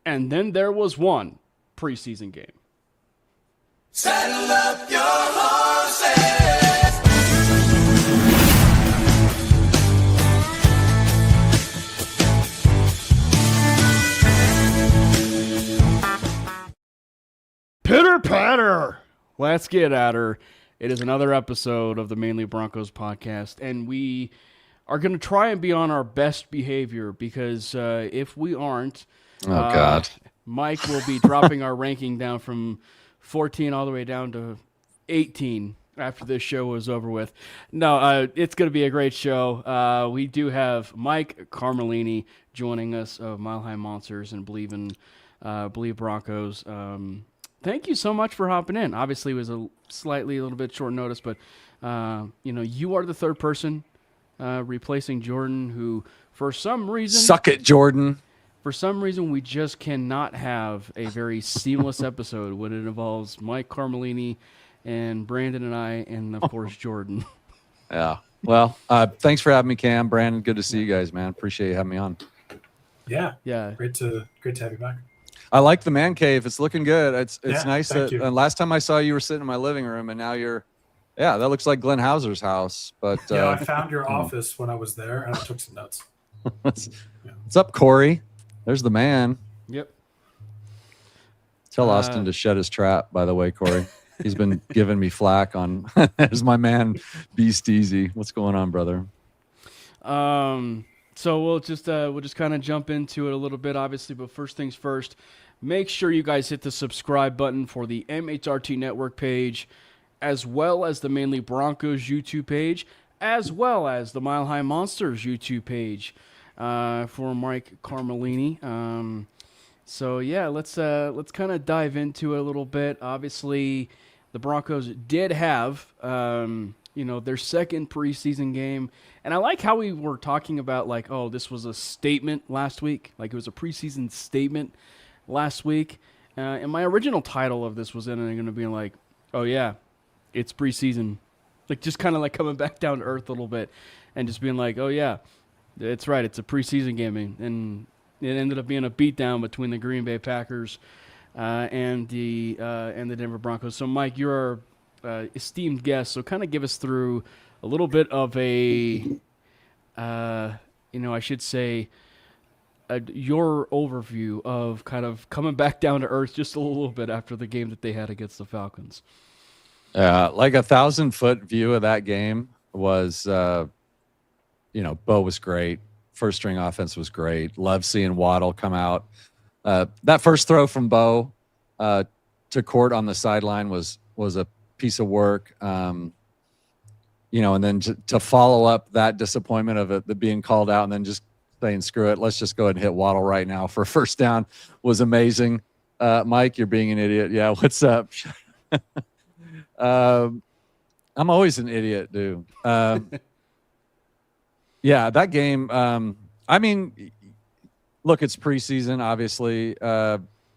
And then there was one preseason game. Saddle up your horses. Pitter patter. Let's get at her. It is another episode of the Mainly Broncos podcast, and we are going to try and be on our best behavior because if we aren't, God, Mike will be dropping our ranking down from 14 all the way down to 18 after this show is over with. No, it's going to be a great show. We do have Mike Carmelini joining us of Mile High Monsters and Believe Broncos. Thank you so much for hopping in. Obviously, it was a little bit short notice, but you are the third person replacing Jordan, who for some reason suck it, Jordan. For some reason, we just cannot have a very seamless episode when it involves Mike Carmelini and Brandon and I, and of course Jordan. Yeah. Well, thanks for having me, Cam. Brandon, good to see you guys, man. Appreciate you having me on. Yeah. Yeah. Great to have you back. I like the man cave. It's looking good. It's nice thank that you. Last time I saw you were sitting in my living room, and now that looks like Glenn Hauser's house. But I found your office when I was there, and I took some notes. What's up, Corey? There's the man. Yep. Tell Austin to shut his trap, by the way, Corey. He's been giving me flack on there's my man Beast Easy. What's going on, brother? So we'll just kind of jump into it a little bit, obviously, but first things first, make sure you guys hit the subscribe button for the MHRT Network page, as well as the Mainly Broncos YouTube page, as well as the Mile High Monsters YouTube page for Mike Carmelini. So yeah, let's kind of dive into it a little bit. Obviously, the Broncos did have their second preseason game. And I like how we were talking about, like, oh, this was a statement last week. Like, it was a preseason statement last week. And my original title of this was going to be like, oh, yeah, it's preseason. Like, just kind of like coming back down to earth a little bit and just being like, oh, yeah, it's right. It's a preseason game. And it ended up being a beatdown between the Green Bay Packers and the Denver Broncos. So, Mike, you're our esteemed guest. So kind of give us through a little bit of your overview of kind of coming back down to earth just a little bit after the game that they had against the Falcons. Like 1,000-foot view of that game was, Bo was great. First string offense was great. Love seeing Waddle come out. That first throw from Bo to Court on the sideline was a piece of work. And then to follow up that disappointment of it being called out and then just saying, screw it, let's just go ahead and hit Waddle right now for a first down was amazing. Mike, you're being an idiot. Yeah, what's up? I'm always an idiot, dude. Yeah, that game, look, it's preseason, obviously.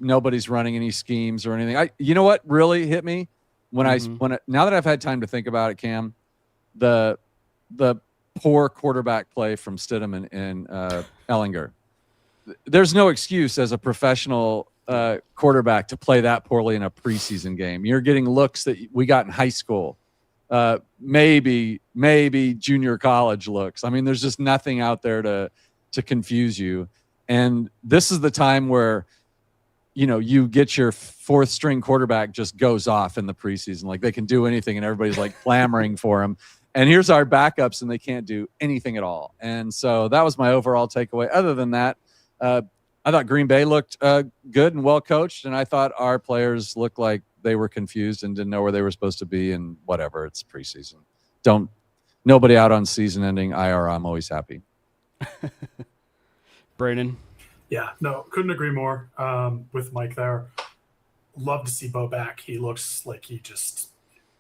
Nobody's running any schemes or anything. You know what really hit me? Now that I've had time to think about it, Cam, the poor quarterback play from Stidham and Ellinger. There's no excuse as a professional quarterback to play that poorly in a preseason game. You're getting looks that we got in high school, maybe junior college looks. I mean, there's just nothing out there to confuse you. And this is the time where you get your fourth string quarterback just goes off in the preseason. Like they can do anything and everybody's like clamoring for him. And here's our backups and they can't do anything at all. And so that was my overall takeaway. Other than that, I thought Green Bay looked good and well coached. And I thought our players looked like they were confused and didn't know where they were supposed to be and whatever. It's preseason. Nobody out on season ending IR. I'm always happy. Brandon. Yeah, no, couldn't agree more with Mike there. Love to see Bo back. He looks like he just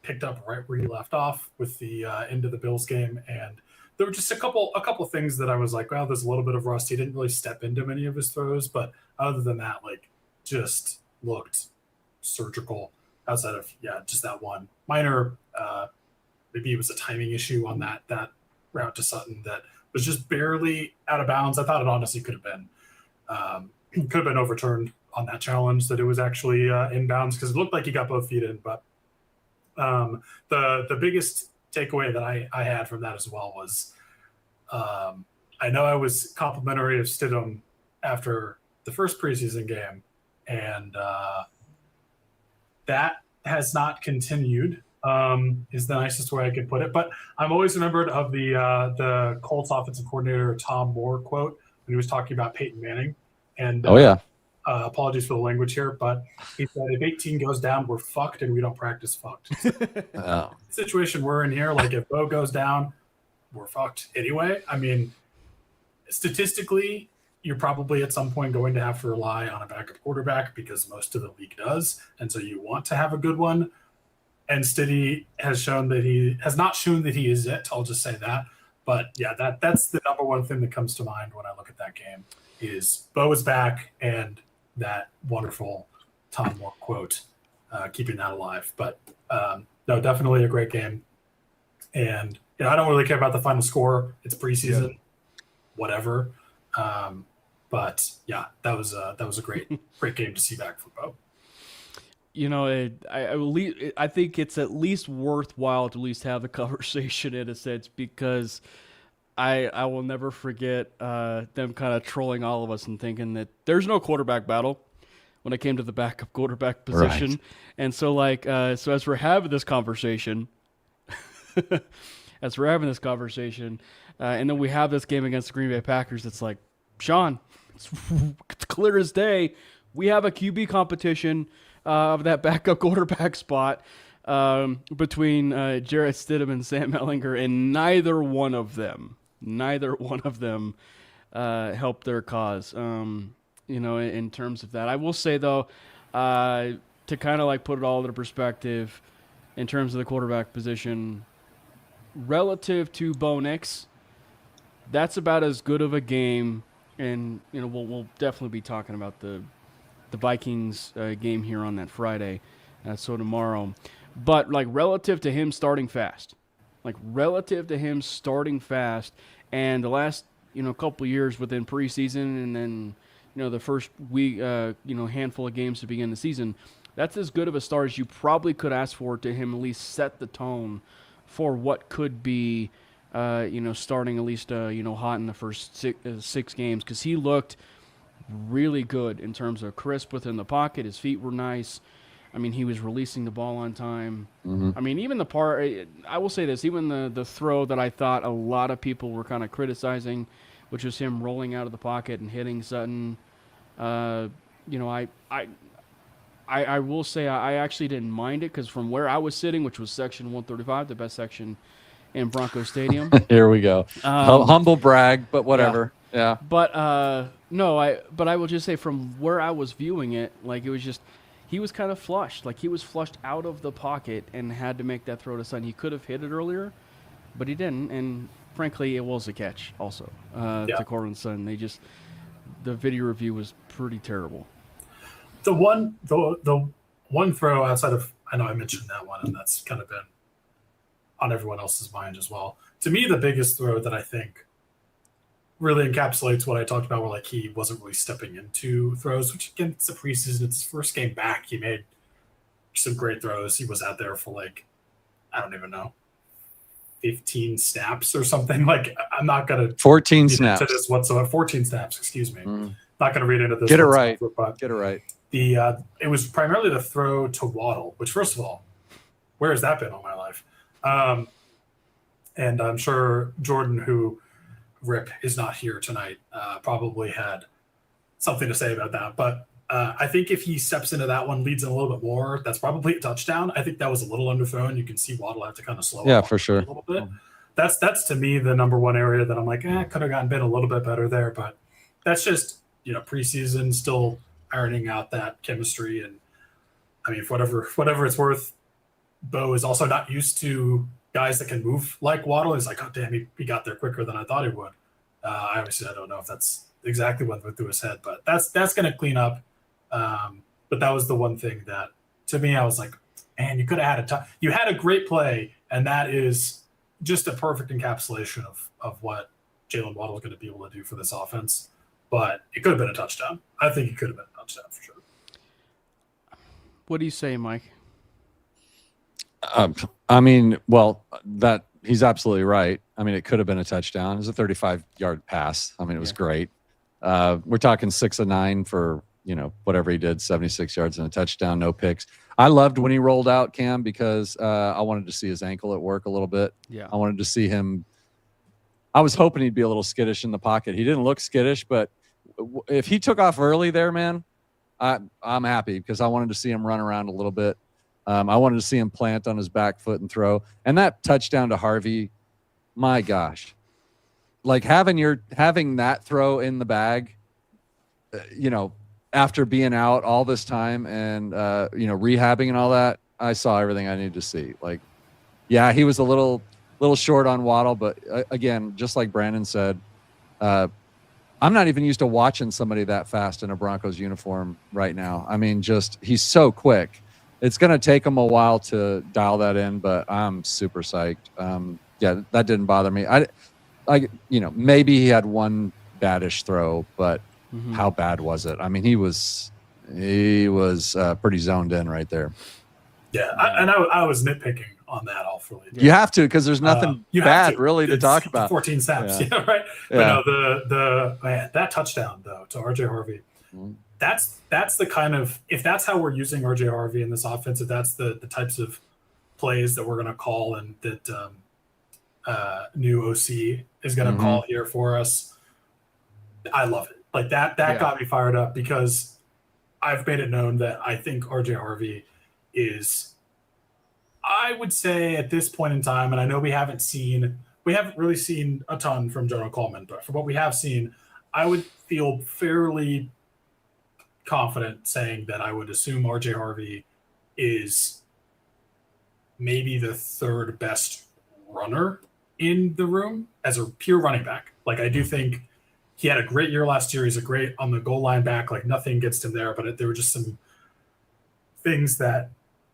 picked up right where he left off with the end of the Bills game. And there were just a couple of things that I was like, well, there's a little bit of rust. He didn't really step into many of his throws, but other than that, like, just looked surgical outside of, just that one minor, maybe it was a timing issue on that route to Sutton that was just barely out of bounds. I thought it honestly could have been. could have been overturned on that challenge, that it was actually inbounds, because it looked like he got both feet in. But the biggest takeaway that I had from that as well was, I know I was complimentary of Stidham after the first preseason game, and that has not continued, is the nicest way I could put it. But I'm always remembered of the Colts offensive coordinator Tom Moore quote when he was talking about Peyton Manning. And apologies for the language here, but he said, if 18 goes down, we're fucked, and we don't practice fucked. The situation we're in here, like if Bo goes down, we're fucked anyway. I mean, statistically, you're probably at some point going to have to rely on a backup quarterback, because most of the league does, and so you want to have a good one. And Stiddy has shown that he has not shown that he is it. I'll just say that. But yeah, that's the number one thing that comes to mind when I look at that game is Bo is back, and that wonderful Tom Moore quote, keeping that alive. But no, definitely a great game. And I don't really care about the final score. It's preseason, whatever. But yeah, that was a great game to see back from Bo. I think it's at least worthwhile to at least have the conversation in a sense, because I will never forget them kind of trolling all of us and thinking that there's no quarterback battle when it came to the backup quarterback position. Right. And so so as we're having this conversation, and then we have this game against the Green Bay Packers, it's like, Sean, it's clear as day. We have a QB competition of that backup quarterback spot between Jarrett Stidham and Sam Ehlinger, and neither one of them helped their cause. In terms of that, I will say though, to kind of like put it all into perspective, in terms of the quarterback position, relative to Bo Nix, that's about as good of a game. And we'll definitely be talking about the Vikings game here on that Friday, so tomorrow. But relative to him starting fast, and the last couple years within preseason, and then the first week handful of games to begin the season, that's as good of a start as you probably could ask for to him. At least set the tone for what could be starting at least hot in the first six games, because he looked really good in terms of crisp within the pocket. His feet were nice. I mean, he was releasing the ball on time. Mm-hmm. I mean, even I will say this, even the throw that I thought a lot of people were kind of criticizing, which was him rolling out of the pocket and hitting Sutton. I will say I actually didn't mind it, because from where I was sitting, which was section 135, the best section in Broncos Stadium. Here we go. Humble brag, but whatever. Yeah. But I will just say, from where I was viewing it, it was just, he was kind of flushed. He was flushed out of the pocket and had to make that throw to Sutton. He could have hit it earlier, but he didn't. And frankly, it was a catch also to Cortland Sutton. The video review was pretty terrible. The one throw outside of, I know I mentioned that one, and that's kind of been on everyone else's mind as well. To me, the biggest throw that I think really encapsulates what I talked about, where he wasn't really stepping into throws, which again, it's a preseason, it's his first game back. He made some great throws. He was out there for I don't even know, 15 snaps or something. I'm not going to 14 snaps into this whatsoever. 14 snaps, excuse me. Not going to read into this. Get it right. It was primarily the throw to Waddle, which, first of all, where has that been all my life? And I'm sure Jordan, who Rip is not here tonight, probably had something to say about that. But I think if he steps into that one, leads in a little bit more, that's probably a touchdown. I think that was a little underthrown. You can see Waddle have to kind of slow up for sure. a little bit. That's to me the number one area that I'm could have gotten been a little bit better there. But that's just preseason, still ironing out that chemistry. And I mean, for whatever it's worth, Bo is also not used to guys that can move like Waddle. He's oh damn, he got there quicker than I thought he would. I don't know if that's exactly what went through his head, but that's going to clean up. But that was the one thing that, to me, I was man, you could have had you had a great play, and that is just a perfect encapsulation of what Jalen Waddle is going to be able to do for this offense. but it could have been a touchdown. I think it could have been a touchdown for sure. What do you say, Mike? I mean, well, that he's absolutely right. I mean, it could have been a touchdown. It was a 35-yard pass. I mean, it was great. We're talking 6 of 9 for, whatever he did, 76 yards and a touchdown, no picks. I loved when he rolled out, Cam, because I wanted to see his ankle at work a little bit. Yeah. I wanted to see him. I was hoping he'd be a little skittish in the pocket. He didn't look skittish, but if he took off early there, man, I'm happy because I wanted to see him run around a little bit. I wanted to see him plant on his back foot and throw. And that touchdown to Harvey, my gosh. Like having that throw in the bag, after being out all this time and, rehabbing and all that, I saw everything I needed to see. Like, yeah, he was a little short on Waddle, but again, just like Brandon said, I'm not even used to watching somebody that fast in a Broncos uniform right now. I mean, he's so quick. It's going to take him a while to dial that in, but I'm super psyched. Yeah, that didn't bother me. Maybe he had one badish throw, but how bad was it? I mean, he was pretty zoned in right there. Yeah, I was nitpicking on that awfully. You have to, because there's nothing bad really to talk about. 14 snaps, yeah. Right? Yeah. But no, that touchdown though to RJ Harvey, that's the kind of, if that's how we're using RJ Harvey in this offense, if that's the types of plays that we're going to call and that new OC is going to call here for us, I love it. Like that got me fired up because I've made it known that I think RJ Harvey is, I would say at this point in time, and I know we haven't really seen a ton from Jonah Coleman, but for what we have seen, I would feel fairly confident saying that I would assume RJ Harvey is maybe the third best runner in the room as a pure running back. Like, I do think he had a great year last year. He's a great on the goal line back. Like, nothing gets him there, but there were just some things that,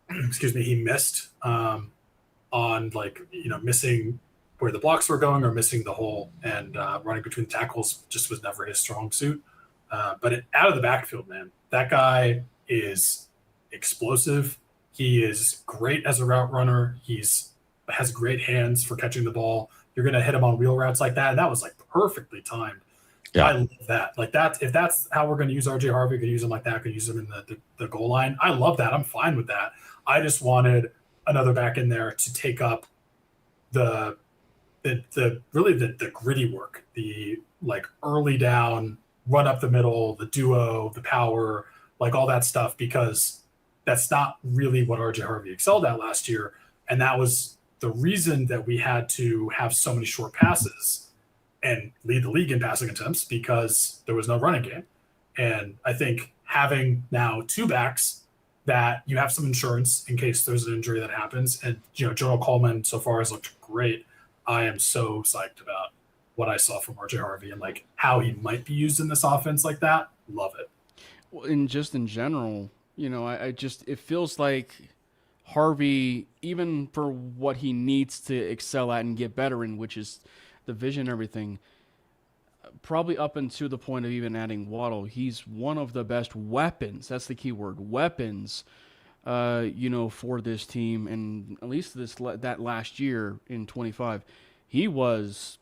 he missed on, like, missing where the blocks were going or missing the hole, and running between the tackles just was never his strong suit. But out of the backfield, man, that guy is explosive. He is great as a route runner. Has great hands for catching the ball. You're going to hit him on wheel routes like that. And that was like perfectly timed. Yeah. I love that. Like that, if that's how we're going to use RJ Harvey, could use him like that, could use him in the goal line. I love that. I'm fine with that. I just wanted another back in there to take up the gritty work, the like early down, run up the middle, the duo, the power, like all that stuff, because that's not really what RJ Harvey excelled at last year. And that was the reason that we had to have so many short passes and lead the league in passing attempts, because there was no running game. And I think having now two backs that you have some insurance in case there's an injury that happens. And, Jonah Coleman so far has looked great. I am so psyched about what I saw from RJ Harvey and like how he might be used in this offense like that. Love it. Well, and just in general, it feels like Harvey, even for what he needs to excel at and get better in, which is the vision and everything, probably up until the point of even adding Waddle, he's one of the best weapons. That's the key word, weapons, for this team. And at least that last year in 25, he was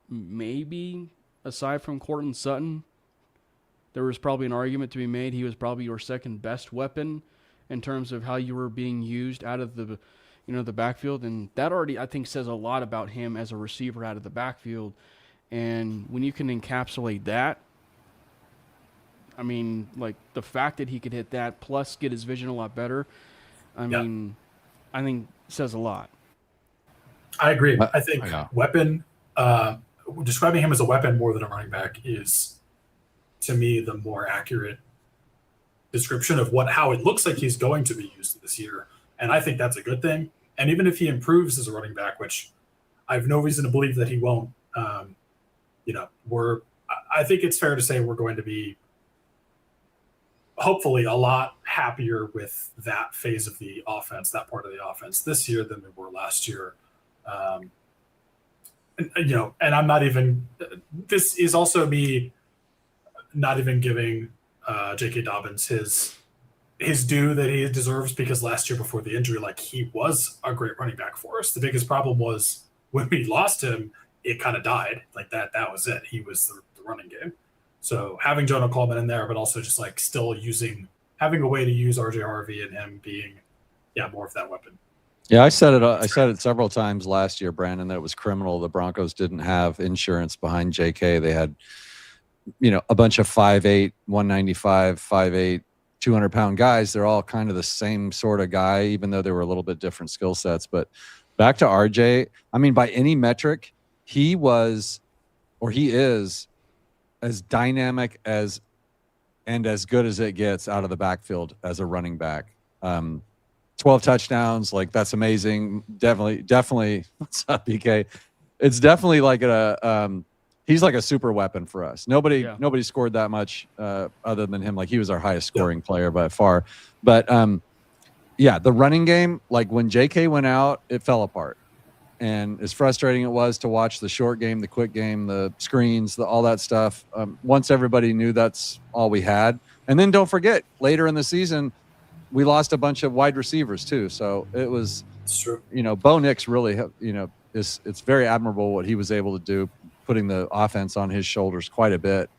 maybe, aside from Courtland Sutton, there was probably an argument to be made. He was probably your second best weapon in terms of how you were being used out of the backfield. And that already, I think, says a lot about him as a receiver out of the backfield. And when you can encapsulate that, I mean, like the fact that he could hit that plus get his vision a lot better, I think says a lot. I agree. I think weapon, describing him as a weapon more than a running back is, to me, the more accurate description of how it looks like he's going to be used this year. And I think that's a good thing. And even if he improves as a running back, which I have no reason to believe that he won't, I think it's fair to say we're going to be hopefully a lot happier with that phase of the offense, that part of the offense this year than we were last year. And I'm not even, this is also me not even giving J.K. Dobbins his due that he deserves, because last year before the injury, like, he was a great running back for us. The biggest problem was when we lost him, it kind of died. Like that was it. He was the running game. So having Jonah Coleman in there, but also just like still having a way to use RJ Harvey and him being, more of that weapon. Yeah, I said it several times last year, Brandon, that it was criminal. The Broncos didn't have insurance behind JK. They had, a bunch of 5'8", 195, 5'8", 200-pound guys. They're all kind of the same sort of guy, even though they were a little bit different skill sets. But back to RJ, I mean, by any metric, he is as dynamic and as good as it gets out of the backfield as a running back. 12 touchdowns, like, that's amazing. Definitely. What's up, BK? It's definitely like he's like a super weapon for us. Nobody scored that much other than him. Like, he was our highest scoring player by far. But the running game, like when JK went out, it fell apart. And as frustrating it was to watch the short game, the quick game, the screens, all that stuff, once everybody knew that's all we had. And then don't forget, later in the season, we lost a bunch of wide receivers too. So it was, Bo Nix really, it's very admirable what he was able to do, putting the offense on his shoulders quite a bit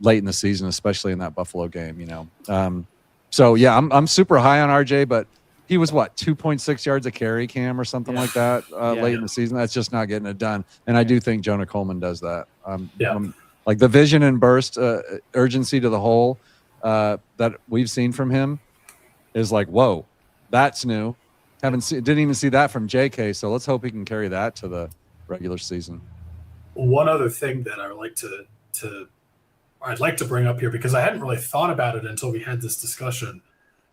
late in the season, especially in that Buffalo game, So yeah, I'm super high on RJ, but he was 2.6 yards a carry, Cam, or something like that late in the season. That's just not getting it done. And I do think Jonah Coleman does that. Like the vision and burst urgency to the hole that we've seen from him is like, whoa, that's new. Didn't even see that from JK. So let's hope he can carry that to the regular season. One other thing that I'd like to bring up here, because I hadn't really thought about it until we had this discussion.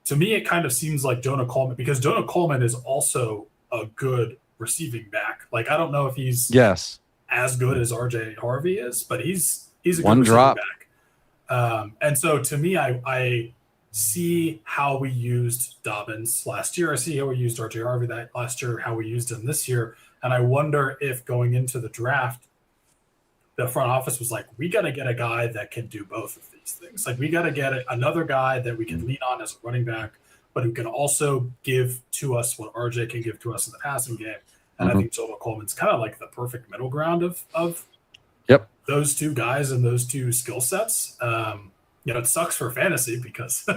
To me, it kind of seems like Jonah Coleman, because Jonah Coleman is also a good receiving back. Like, I don't know if he's as good as RJ Harvey is, but he's a good one receiving drop back. And so to me, I see how we used Dobbins last year. I see how we used RJ Harvey that last year, how we used him this year. And I wonder if going into the draft, the front office was like, we got to get a guy that can do both of these things. Like, we got to get another guy that we can lean on as a running back, but who can also give to us what RJ can give to us in the passing game. And I think Jonah Coleman's kind of like the perfect middle ground of those two guys and those two skill sets. It sucks for fantasy because,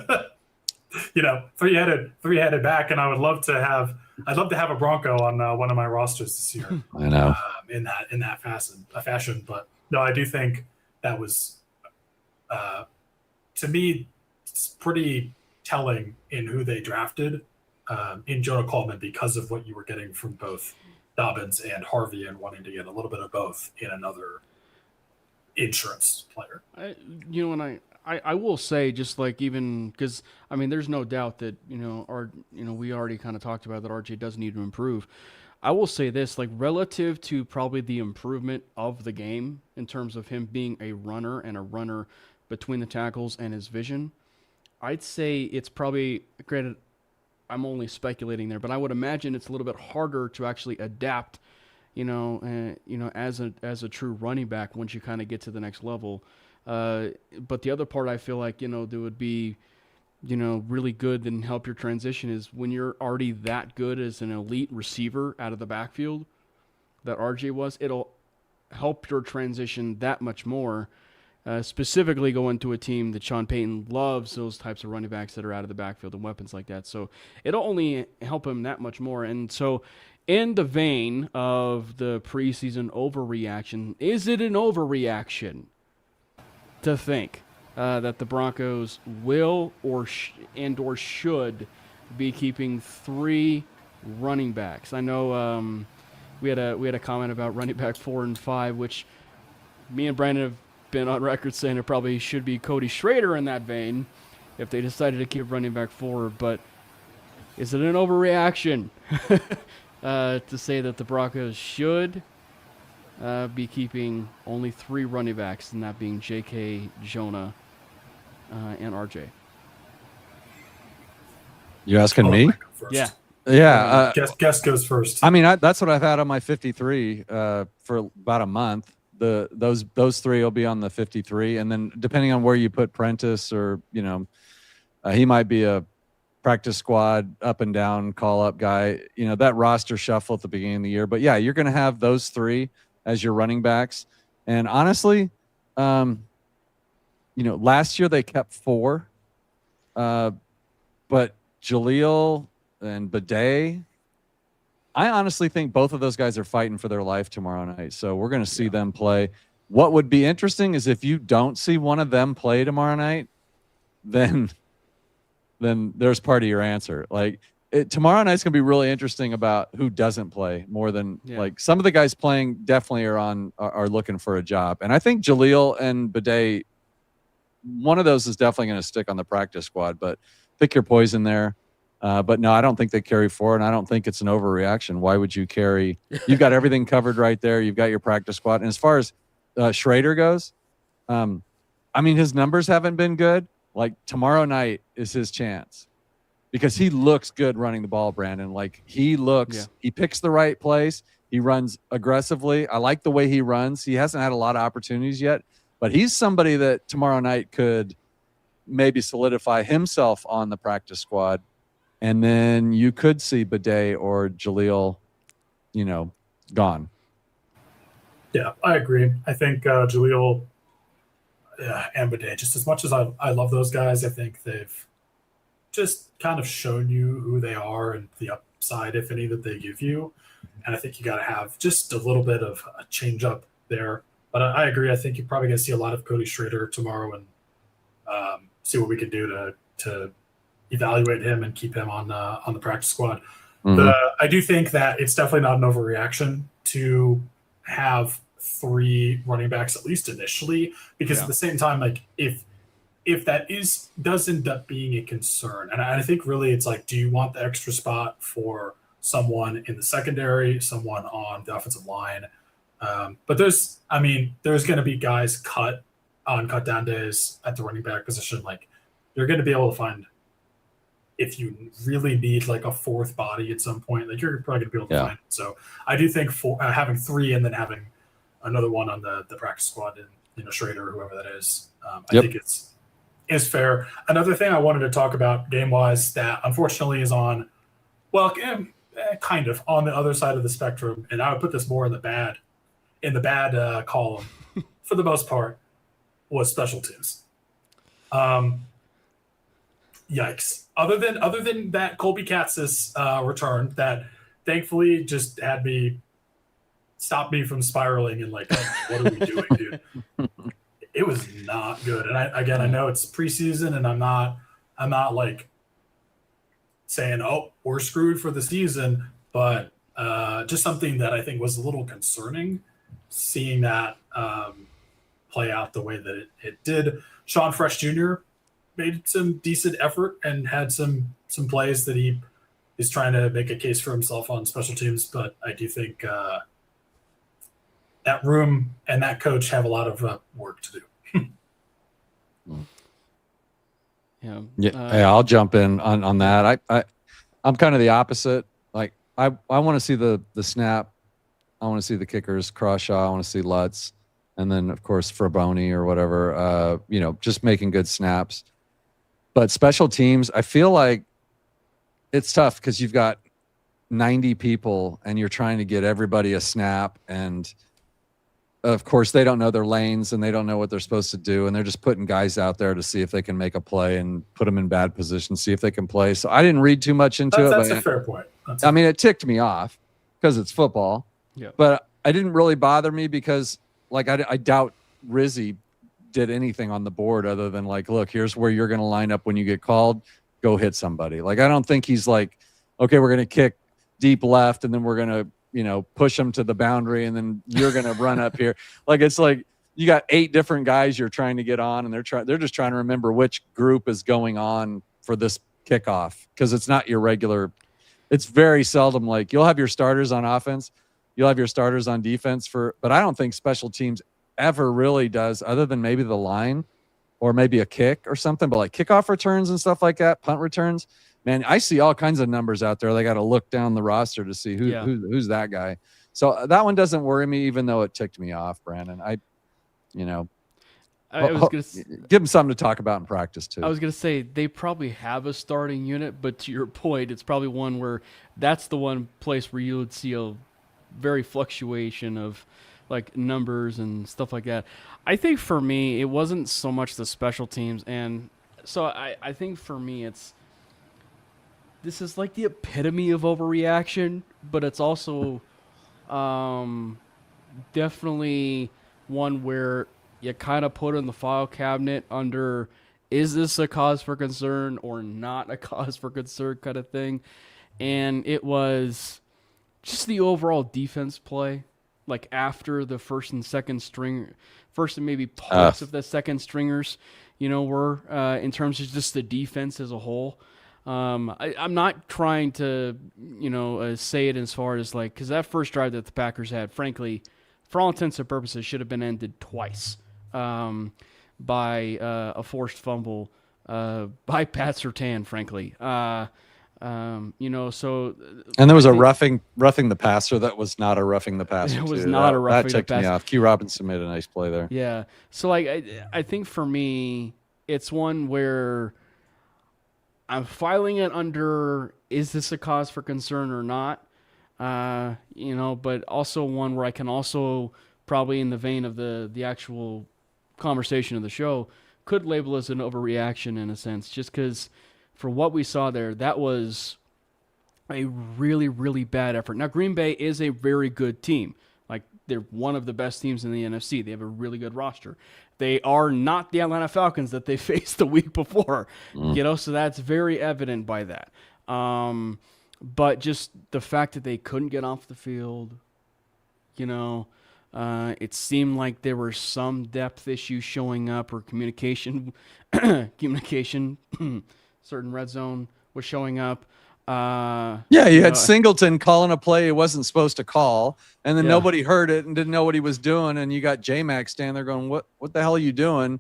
three-headed back, and I'd love to have a Bronco on one of my rosters this year. I know. In that fashion, but no, I do think that was, to me, it's pretty telling in who they drafted in Jonah Coleman, because of what you were getting from both Dobbins and Harvey, and wanting to get a little bit of both in another insurance player. I will say, just like, even because I mean, there's no doubt that we already kind of talked about that RJ does need to improve. I will say this, like, relative to probably the improvement of the game in terms of him being a runner between the tackles and his vision, I'd say it's probably, granted, I'm only speculating there, but I would imagine it's a little bit harder to actually adapt, as a true running back once you kind of get to the next level. But the other part I feel like, that would be, really good and help your transition is when you're already that good as an elite receiver out of the backfield that RJ was, it'll help your transition that much more, specifically going to a team that Sean Payton loves, those types of running backs that are out of the backfield and weapons like that. So it'll only help him that much more. And so in the vein of the preseason overreaction, is it an overreaction to think that the Broncos will or should be keeping 3 running backs? I know we had a comment about running back 4 and 5, which me and Brandon have been on record saying it probably should be Cody Schrader in that vein if they decided to keep running back 4. But is it an overreaction to say that the Broncos should be keeping only 3 running backs, and that being JK, Jonah, and RJ? You asking me? Yeah. Guest goes first. I mean, that's what I've had on my 53 for about a month. those three will be on the 53, and then depending on where you put Prentice, or he might be a practice squad up and down call up guy. That roster shuffle at the beginning of the year, but yeah, you're going to have those three as your running backs. And honestly, last year they kept 4, but Jaleel and Bidet, I honestly think both of those guys are fighting for their life tomorrow night. So we're going to see them play. What would be interesting is if you don't see one of them play tomorrow night, then there's part of your answer. Like tomorrow night's going to be really interesting about who doesn't play more than like some of the guys playing definitely are looking for a job. And I think Jaleel and Bidet, one of those is definitely going to stick on the practice squad, but pick your poison there. But no, I don't think they carry 4, and I don't think it's an overreaction. Why would you carry? You've got everything covered right there. You've got your practice squad. And as far as Schrader goes, his numbers haven't been good. Like tomorrow night is his chance because he looks good running the ball, Brandon. Like he picks the right place. He runs aggressively. I like the way he runs. He hasn't had a lot of opportunities yet, but he's somebody that tomorrow night could maybe solidify himself on the practice squad. And then you could see Bidet or Jaleel, gone. Yeah, I agree. I think Jaleel and Bidet, just as much as I love those guys, I think they've just kind of shown you who they are and the upside, if any, that they give you. And I think you got to have just a little bit of a change up there. But I agree. I think you're probably going to see a lot of Cody Schrader tomorrow and see what we can do to evaluate him and keep him on the practice squad. Mm-hmm. I do think that it's definitely not an overreaction to have 3 running backs, at least initially, because at the same time, like if that does end up being a concern, and I think really it's like, do you want the extra spot for someone in the secondary, someone on the offensive line? But there's going to be guys cut on cut down days at the running back position. Like you're going to be able to find, if you really need like a 4th body at some point, like you're probably going to be able to find it. So I do think having 3 and then having another one on the practice squad, and Schrader or whoever that is, I think is fair. Another thing I wanted to talk about game wise that unfortunately is on, kind of on the other side of the spectrum, and I would put this more in the bad column for the most part, was special teams. Yikes. Other than that Colby Katz's return that thankfully just had stopped me from spiraling and like, what are we doing, dude? It was not good. And I know it's preseason and I'm not like saying, oh, we're screwed for the season, but just something that I think was a little concerning, seeing that play out the way that it did. Sean Fresh Jr. made some decent effort and had some plays that he is trying to make a case for himself on special teams. But I do think that room and that coach have a lot of work to do. Hey, I'll jump in on that. I'm kind of the opposite. Like I want to see the snap. I want to see the kickers, Crawshaw. I want to see Lutz. And then of course Fraboni or whatever, just making good snaps. But special teams, I feel like it's tough because you've got 90 people and you're trying to get everybody a snap. And of course, they don't know their lanes and they don't know what they're supposed to do. And they're just putting guys out there to see if they can make a play and put them in bad positions, see if they can play. So I didn't read too much into it. That's a fair point. It ticked me off because it's football. Yeah. But it didn't really bother me because, like, I doubt Rizzi did anything on the board other than like, look, here's where you're going to line up when you get called, go hit somebody. Like, I don't think he's like, okay, we're going to kick deep left and then we're going to, push them to the boundary and then you're going to run up here. Like, it's like you got 8 different guys you're trying to get on and they're just trying to remember which group is going on for this kickoff. Cause it's not your regular, it's very seldom. Like you'll have your starters on offense, you'll have your starters on defense but I don't think special teams ever really does, other than maybe the line or maybe a kick or something, but like kickoff returns and stuff like that, punt returns, man, I see all kinds of numbers out there. They got to look down the roster to see who's that guy. So that one doesn't worry me, even though it ticked me off, Brandon. I was gonna give them something to talk about in practice too. I was gonna say they probably have a starting unit, but to your point, it's probably one where that's the one place where you would see a very fluctuation of like numbers and stuff like that. I think for me, it wasn't so much the special teams, and so I think for me, this is like the epitome of overreaction, but it's also definitely one where you kind of put in the file cabinet under, is this a cause for concern or not a cause for concern kind of thing. And it was just the overall defense play, like after the first and maybe parts of the second stringers, were in terms of just the defense as a whole. I'm not trying to, say it as far as like, because that first drive that the Packers had, frankly, for all intents and purposes, should have been ended twice by a forced fumble by Pat Surtain, frankly. So and there was a roughing the passer that was not a roughing the passer. It was not a roughing the passer. That ticked me off. Q Robinson made a nice play there. Yeah. So like I think for me, it's one where I'm filing it under, is this a cause for concern or not? But also one where I can also, probably in the vein of the actual conversation of the show, could label as an overreaction in a sense, just because for what we saw there, that was a really, really bad effort. Now, Green Bay is a very good team. Like, they're one of the best teams in the NFC. They have a really good roster. They are not the Atlanta Falcons that they faced the week before, so that's very evident by that. But just the fact that they couldn't get off the field, it seemed like there were some depth issues showing up, or communication, certain red zone was showing up. You had Singleton calling a play he wasn't supposed to call, and then nobody heard it and didn't know what he was doing, and you got J-Mac standing there going, what the hell are you doing?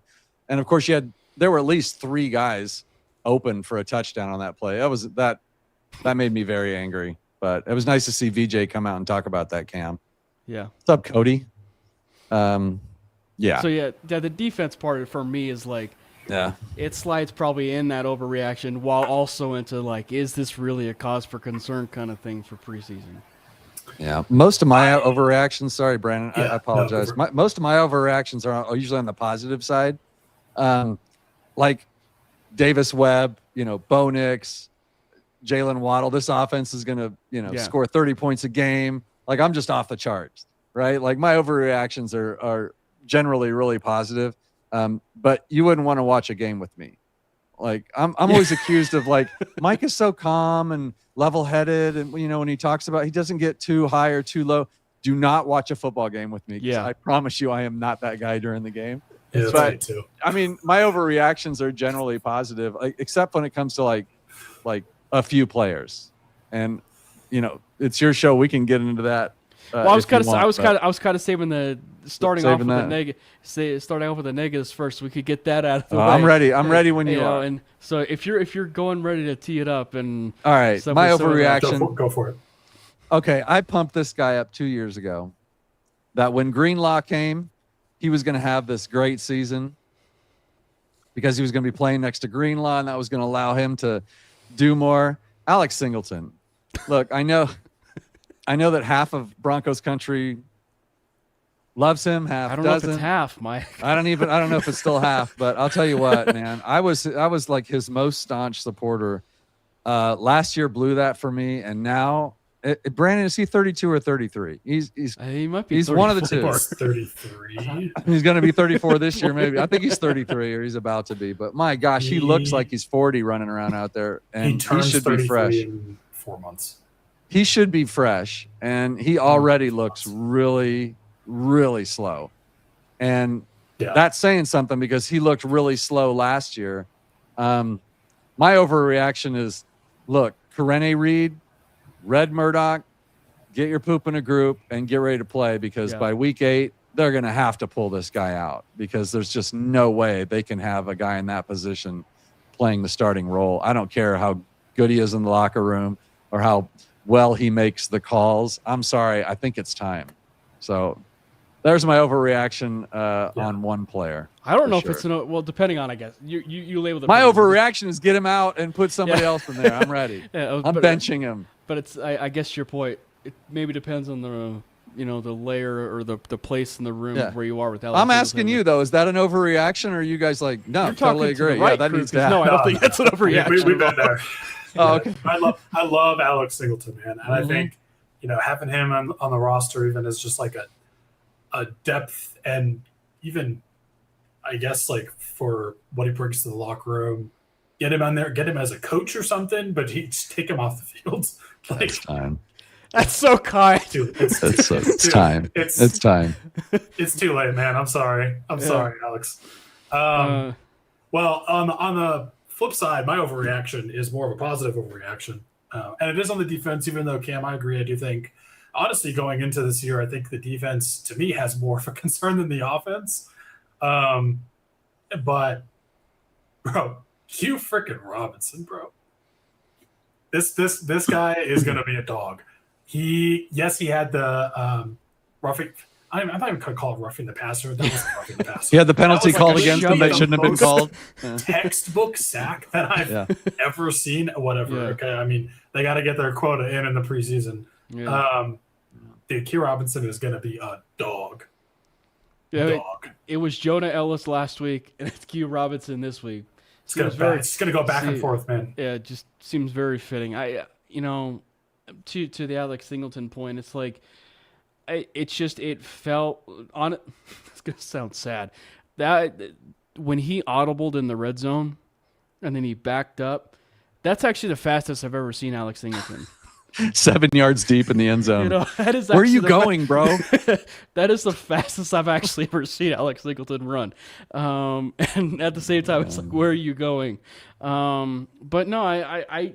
And of course there were at least 3 guys open for a touchdown on that play. That made me very angry, but it was nice to see VJ come out and talk about that, Cam. Yeah. What's up, Cody? So the defense part for me is like, it slides probably in that overreaction while also into like, is this really a cause for concern kind of thing for preseason? Yeah. Most of my overreactions, sorry, Brandon, I apologize. Most of my overreactions are usually on the positive side. Like Davis Webb, Bo Nix, Jalen Waddle. This offense is going to, score 30 points a game. Like, I'm just off the charts, right? Like, my overreactions are generally really positive. But you wouldn't want to watch a game with me. Like, I'm always accused of like, Mike is so calm and level-headed, and when he talks about, he doesn't get too high or too low. Do not watch a football game with me. Yeah, I promise you, I am not that guy during the game. Yeah, that's right too. I mean, my overreactions are generally positive, except when it comes to like a few players, and it's your show. We can get into that. Well, I was kind of saving the starting off with the negatives first, so we could get that out of the way. I'm ready. I'm ready when you are. And so if you're going ready to tee it up, and all right, my overreaction. Go for it. Okay, I pumped this guy up 2 years ago that when Greenlaw came, he was going to have this great season because he was going to be playing next to Greenlaw, and that was going to allow him to do more. Alex Singleton. Look, I know that half of Broncos country loves him, half doesn't. I don't know if it's half, Mike. I don't know if it's still half, but I'll tell you what, man. I was like his most staunch supporter. Last year blew that for me, and now Brandon, is he 32 or 33? He might be. He's one of the two. 33. He's going to be 34 this year, maybe. I think he's 33, or he's about to be. But my gosh, he looks like he's 40 running around out there, and he should be fresh. In 4 months. He should be fresh, and he already looks really, really slow. And that's saying something because he looked really slow last year. My overreaction is, look, Karene Reed, Red Murdoch, get your poop in a group and get ready to play, because by week 8, they're going to have to pull this guy out, because there's just no way they can have a guy in that position playing the starting role. I don't care how good he is in the locker room or how well he makes the calls. I'm sorry, I think it's time. So there's my overreaction on one player. I don't know sure. if it's well, depending on, I guess you labeled it. My overreaction is get him out and put somebody else in there. I'm ready. Yeah, I'm benching him. But it's I guess your point. It maybe depends on the layer or the place in the room where you are with Alex. I'm asking you though, is that an overreaction, or are you guys like, no, You're totally agree? Yeah, that needs to happen. No, I don't think that's an overreaction. We've been there. Oh, okay. I love Alex Singleton, man, and I think having him on the roster even is just like a depth, and even I guess like for what he brings to the locker room, get him on there, get him as a coach or something, but just take him off the field. Like, it's time. That's so kind. Dude, it's time. It's time. It's too late, man. I'm sorry. I'm sorry, Alex. Well, on the flip side, my overreaction is more of a positive overreaction. And it is on the defense, even though, Cam, I agree. I do think, honestly, going into this year, I think the defense, to me, has more of a concern than the offense. But, bro, Q freaking Robinson, bro. This guy is going to be a dog. He had the roughing. I'm not even going to call it roughing the passer. That wasn't roughing the passer. He had the penalty called against him that shouldn't have been called. Textbook sack that I've ever seen. Whatever. Yeah. Okay. I mean, they got to get their quota in the preseason. Yeah. Dude, Q Robinson is going to be a dog. Yeah, it was Jonah Ellis last week, and it's Q Robinson this week. It's going to go back and forth, man. Yeah, it just seems very fitting. To the Alex Singleton point, it's like it felt on it. It's gonna sound sad that when he audibled in the red zone and then he backed up, that's actually the fastest I've ever seen Alex Singleton. 7 yards deep in the end zone. That is where are you going, bro? That is the fastest I've actually ever seen Alex Singleton run. And at the same time, it's like, where are you going? But no,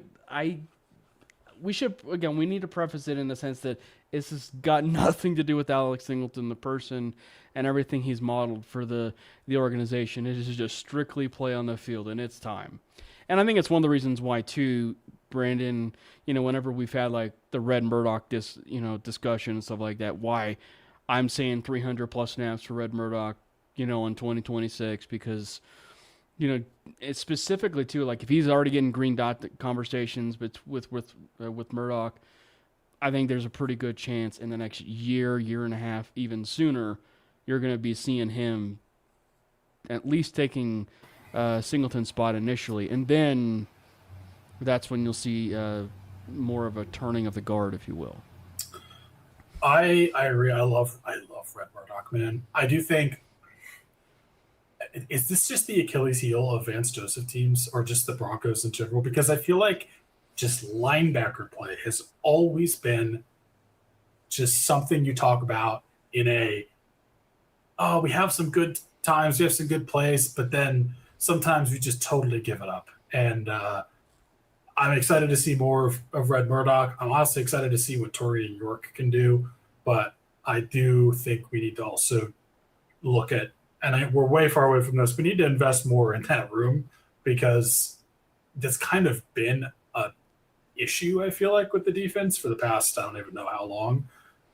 we need to preface it in the sense that it's just got nothing to do with Alex Singleton, the person, and everything he's modeled for the organization. It is just strictly play on the field, and it's time. And I think it's one of the reasons why, too, Brandon, whenever we've had like the Red Murdoch discussion and stuff like that, why I'm saying 300 plus snaps for Red Murdoch, in 2026, because it's specifically too, like if he's already getting green dot conversations with Murdoch, I think there's a pretty good chance in the next year and a half, even sooner, you're going to be seeing him at least taking Singleton's spot initially, and then that's when you'll see more of a turning of the guard, if you will. I agree. I love Red Murdoch, man. I do think. Is this just the Achilles heel of Vance Joseph teams, or just the Broncos in general? Because I feel like just linebacker play has always been just something you talk about in we have some good times, we have some good plays, but then sometimes we just totally give it up. And I'm excited to see more of Red Murdoch. I'm also excited to see what Torian York can do, but I do think we need to also look at, and we're way far away from this, we need to invest more in that room, because that's kind of been an issue, I feel like, with the defense for the past, I don't even know how long.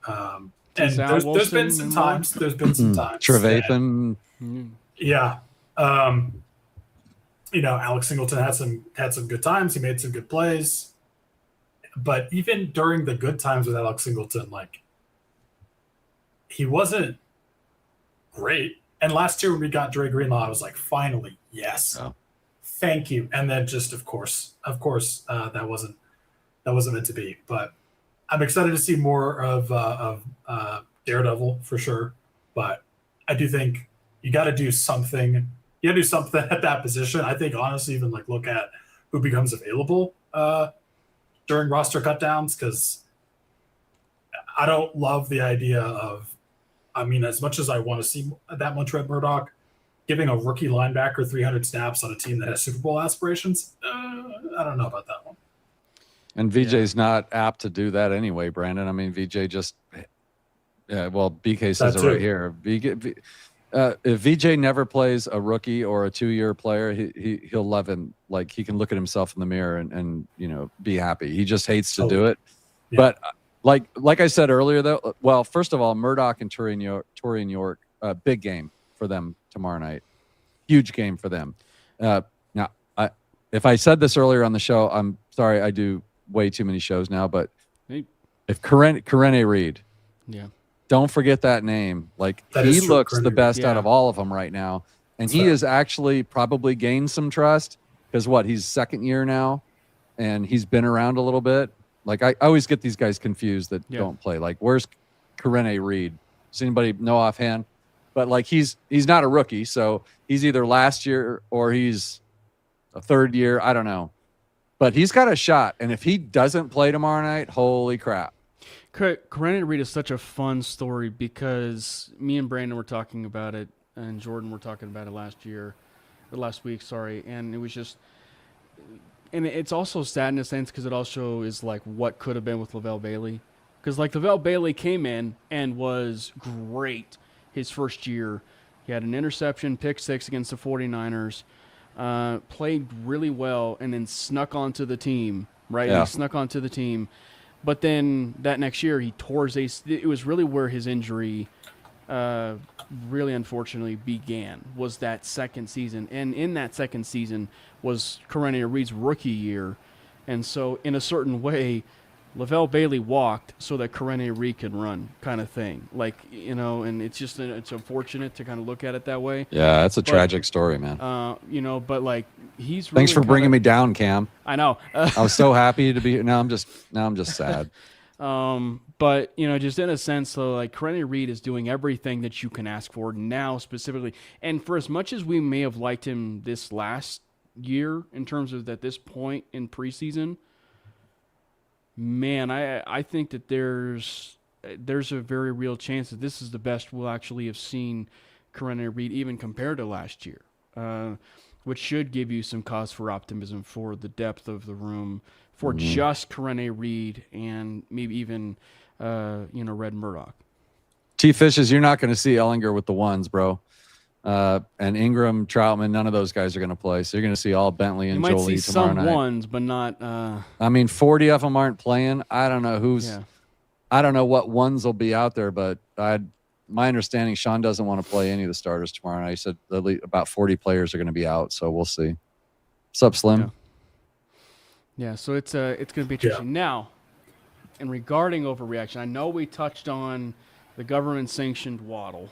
And there's been some times. Trevathan. Yeah. Alex Singleton had some good times. He made some good plays. But even during the good times with Alex Singleton, like, he wasn't great. And last year when we got Dre Greenlaw, I was like, finally, yes. Oh. Thank you. And then just, of course, that wasn't meant to be. But I'm excited to see more of Daredevil for sure. But I do think you got to do something. You got to do something at that position. I think, honestly, even like look at who becomes available during roster cutdowns, because I don't love the idea of, as much as I want to see that much Red Murdoch, giving a rookie linebacker 300 snaps on a team that has Super Bowl aspirations, I don't know about that one. And VJ's not apt to do that anyway, Brandon. VJ just, BK says it right here. If VJ never plays a rookie or a 2-year player, he'll love him. Like, he can look at himself in the mirror and be happy. He just hates to do it. But like I said earlier, though, well, first of all, Murdoch and Torian York, big game for them tomorrow night. Huge game for them. Now, if I said this earlier on the show, I'm sorry. I do way too many shows now. But if Corene Reed, don't forget that name. Like he looks the best out of all of them right now, and he has actually probably gained some trust because he's second year now, and he's been around a little bit. Like I always get these guys confused that don't play. Like where's Corene Reed? Does anybody know offhand? But like he's not a rookie, so he's either last year or he's a third year. I don't know, but he's got a shot. And if he doesn't play tomorrow night, holy crap! Corene Reed is such a fun story because me and Brandon were talking about it, and Jordan were talking about it last week. Sorry, and it was just. And it's also sad in a sense because it also is like what could have been with LaVelle Bailey. Because like LaVelle Bailey came in and was great his first year. He had an interception, pick 6 against the 49ers, played really well, and then snuck onto the team, right? Yeah. He snuck onto the team. But then that next year he tore his ACL. It was really where his injury really unfortunately began, was that second season. And in that second season was Corene Reed's rookie year. And so in a certain way, LaVelle Bailey walked so that Corene Reed could run, kind of thing. Like, and it's just it's unfortunate to kind of look at it that way. Yeah, that's a tragic story, man. But like he's really Thanks for bringing me down, Cam. I know. I was so happy to be here. Now I'm just sad. But just in a sense, so like Corene Reed is doing everything that you can ask for now, specifically. And for as much as we may have liked him this last year in terms of at this point in preseason, man, I think that there's a very real chance that this is the best we'll actually have seen Corene Reed even compared to last year, which should give you some cause for optimism for the depth of the room for just Corene Reed and maybe even Red Murdoch. T-Fishes, you're not going to see Ellinger with the ones, bro. And Ingram, Troutman, none of those guys are going to play. So you're going to see all Bentley and Jolie tomorrow night. You might see some ones, but not. I mean, 40 of them aren't playing. I don't know I don't know what ones will be out there, but my understanding, Sean doesn't want to play any of the starters tomorrow night. He said about 40 players are going to be out, so we'll see. What's up, Slim? Yeah, so it's going to be interesting. Now, and regarding overreaction, I know we touched on the government-sanctioned Waddle.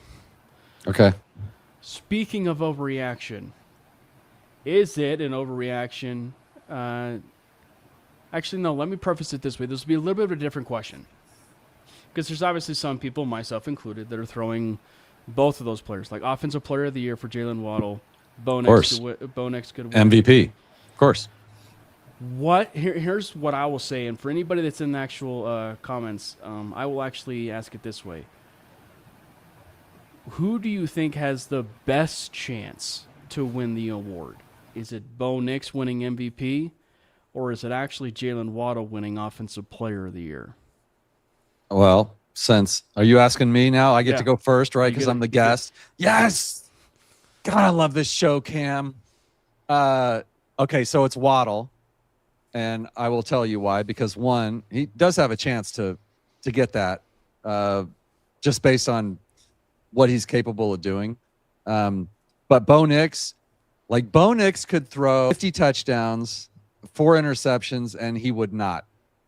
Okay. Speaking of overreaction, is it an overreaction? Actually, no, let me preface it this way. This will be a little bit of a different question. Because there's obviously some people, myself included, that are throwing both of those players. Like Offensive Player of the Year for Jalen Waddle. Bo Nix could win. MVP. Of course. Here's what I will say. And for anybody that's in the actual comments, I will actually ask it this way. Who do you think has the best chance to win the award? Is it Bo Nix winning MVP, or is it actually Jalen Waddle winning Offensive Player of the Year? Well, are you asking me now? I get to go first, right? Because I'm the guest. Yes! God, I love this show, Cam. Okay, so it's Waddle, and I will tell you why. Because one, he does have a chance to get that just based on what he's capable of doing. But Bo Nix could throw 50 touchdowns, 4 interceptions, and he would not.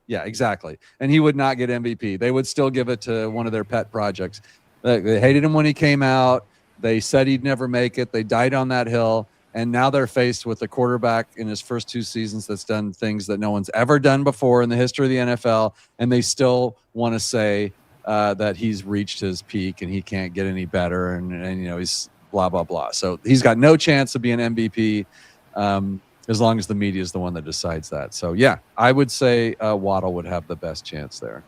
Yeah, exactly. And he would not get MVP. They would still give it to one of their pet projects. They hated him when he came out. They said he'd never make it. They died on that hill. And now they're faced with a quarterback in his first 2 seasons that's done things that no one's ever done before in the history of the NFL. And they still want to say that he's reached his peak and he can't get any better. And he's blah, blah, blah. So he's got no chance of being MVP as long as the media is the one that decides that. So, yeah, I would say Waddle would have the best chance there.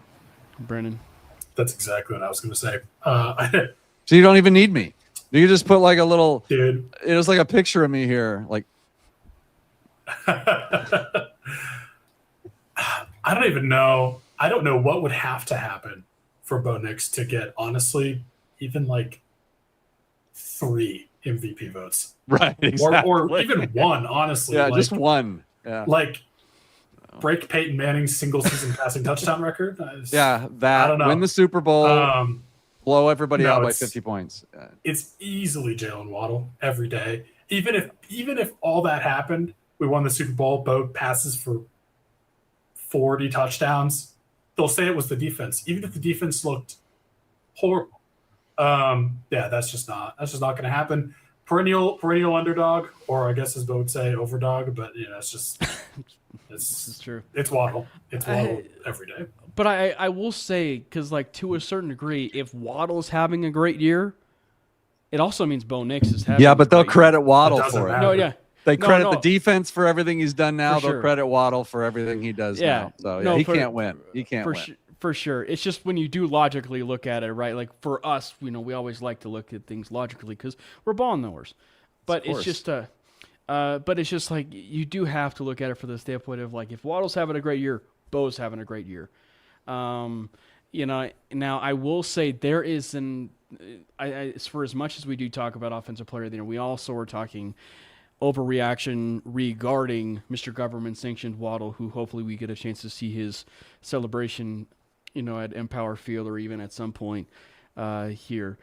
Brennan? That's exactly what I was going to say. So you don't even need me. You could just put like a little – dude. It was like a picture of me here. Like, I don't even know. I don't know what would have to happen for Bo Nix to get, honestly, even like 3 MVP votes. right, exactly. Or even 1, honestly. Yeah, just 1. Yeah. Like, break Peyton Manning's single season passing touchdown record? Yeah, I don't know. win the Super Bowl, blow everybody out by 50 points. It's easily Jalen Waddle every day. Even if all that happened, we won the Super Bowl, Bo passes for 40 touchdowns, they'll say it was the defense, even if the defense looked horrible. That's just not going to happen. Perennial underdog, or I guess as Bo would say, overdog. But it's just This is true. It's Waddle. It's Waddle every day. But I will say, because like to a certain degree, if Waddle's having a great year, it also means Bo Nix is having. Yeah, but they'll a great credit year. Waddle for it. Matter. No, yeah. They credit the defense for everything he's done now. For They'll sure. credit Waddle for everything he does now. So he can't win. He can't win. For sure. It's just when you do logically look at it, right? Like for us, we always like to look at things logically because we're ball knowers. But it's just like you do have to look at it for the standpoint of like if Waddle's having a great year, Bo's having a great year. Now I will say there is for as much as we do talk about offensive player of the year, we also are talking overreaction regarding Mr. Government sanctioned Waddle, who hopefully we get a chance to see his celebration, at Empower Field or even at some point here.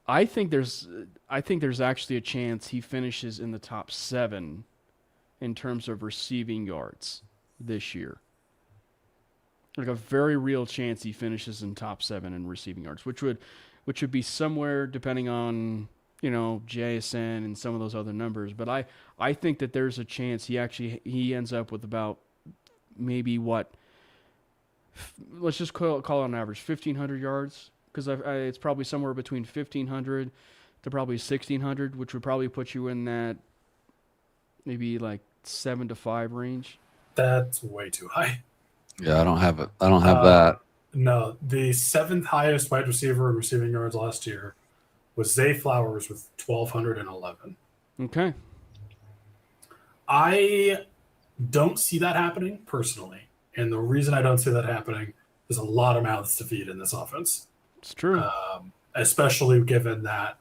I think there's actually a chance he finishes in the top 7 in terms of receiving yards this year. Like a very real chance he finishes in top 7 in receiving yards, which would be somewhere depending on JSN and some of those other numbers. But I think that there's a chance he ends up with about maybe let's just call it on average 1,500 yards. Because it's probably somewhere between 1,500 to probably 1,600, which would probably put you in that maybe like 7 to 5 range. That's way too high. Yeah, I don't have it. I don't have that. No, the 7th highest wide receiver in receiving yards last year was Zay Flowers with 1,211. Okay. I don't see that happening personally, and the reason I don't see that happening is a lot of mouths to feed in this offense. It's true. Especially given that,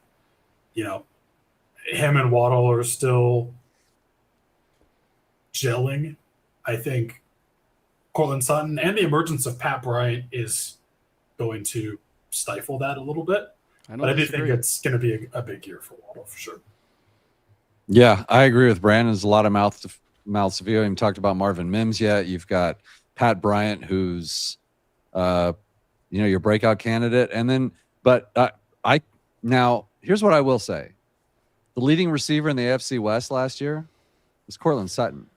him and Waddle are still gelling. I think Cortland Sutton and the emergence of Pat Bryant is going to stifle that a little bit. But I do think it's going to be a big year for Waddle for sure. Yeah, I agree with Brandon. There's a lot of mouths to feed. We haven't talked about Marvin Mims yet. You've got Pat Bryant, who's your breakout candidate. And then, now here's what I will say. The leading receiver in the AFC West last year was Cortland Sutton.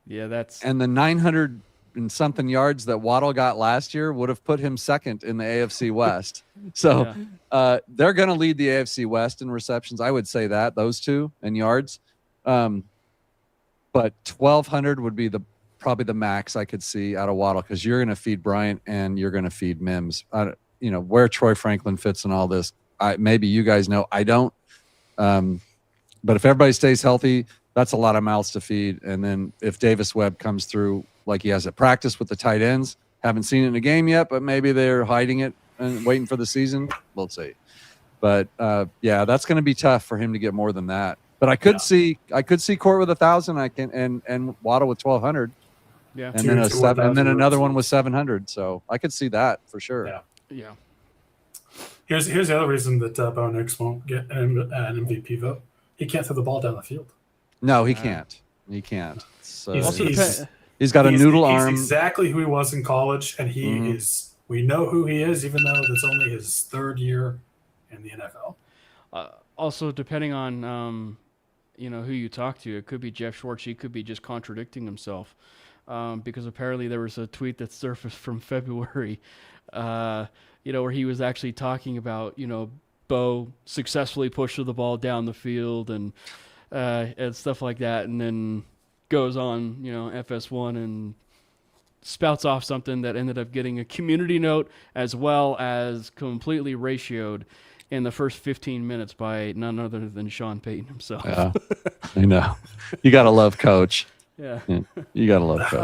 Yeah, and the 900 and something yards that Waddle got last year would have put him second in the AFC West. So they're going to lead the AFC West in receptions. I would say that, those two, and yards. But 1,200 would be probably the max I could see out of Waddle, because you're going to feed Bryant and you're going to feed Mims. Where Troy Franklin fits in all this, maybe you guys know. I don't. But if everybody stays healthy, that's a lot of mouths to feed. And then if Davis Webb comes through like he has at practice with the tight ends, haven't seen it in a game yet, but maybe they're hiding it and waiting for the season. We'll see. But that's going to be tough for him to get more than that. But I could see Court with 1,000. And Waddle with 1,200. Yeah, and then another one with 700. So I could see that for sure. Yeah. Here's the other reason that Bo Nix won't get an MVP vote. He can't throw the ball down the field. No, he can't. He can't. So he's got a noodle arm. He's exactly who he was in college, and he is. We know who he is, even though it's only his 3rd year in the NFL. Also, depending on who you talk to, it could be Jeff Schwartz. He could be just contradicting himself. Because apparently there was a tweet that surfaced from February, where he was actually talking about, Bo successfully pushed the ball down the field and stuff like that, and then goes on, FS1 and spouts off something that ended up getting a community note as well as completely ratioed in the first 15 minutes by none other than Sean Payton himself. Yeah, I know. You got to love Coach. Yeah. You got to love Coach.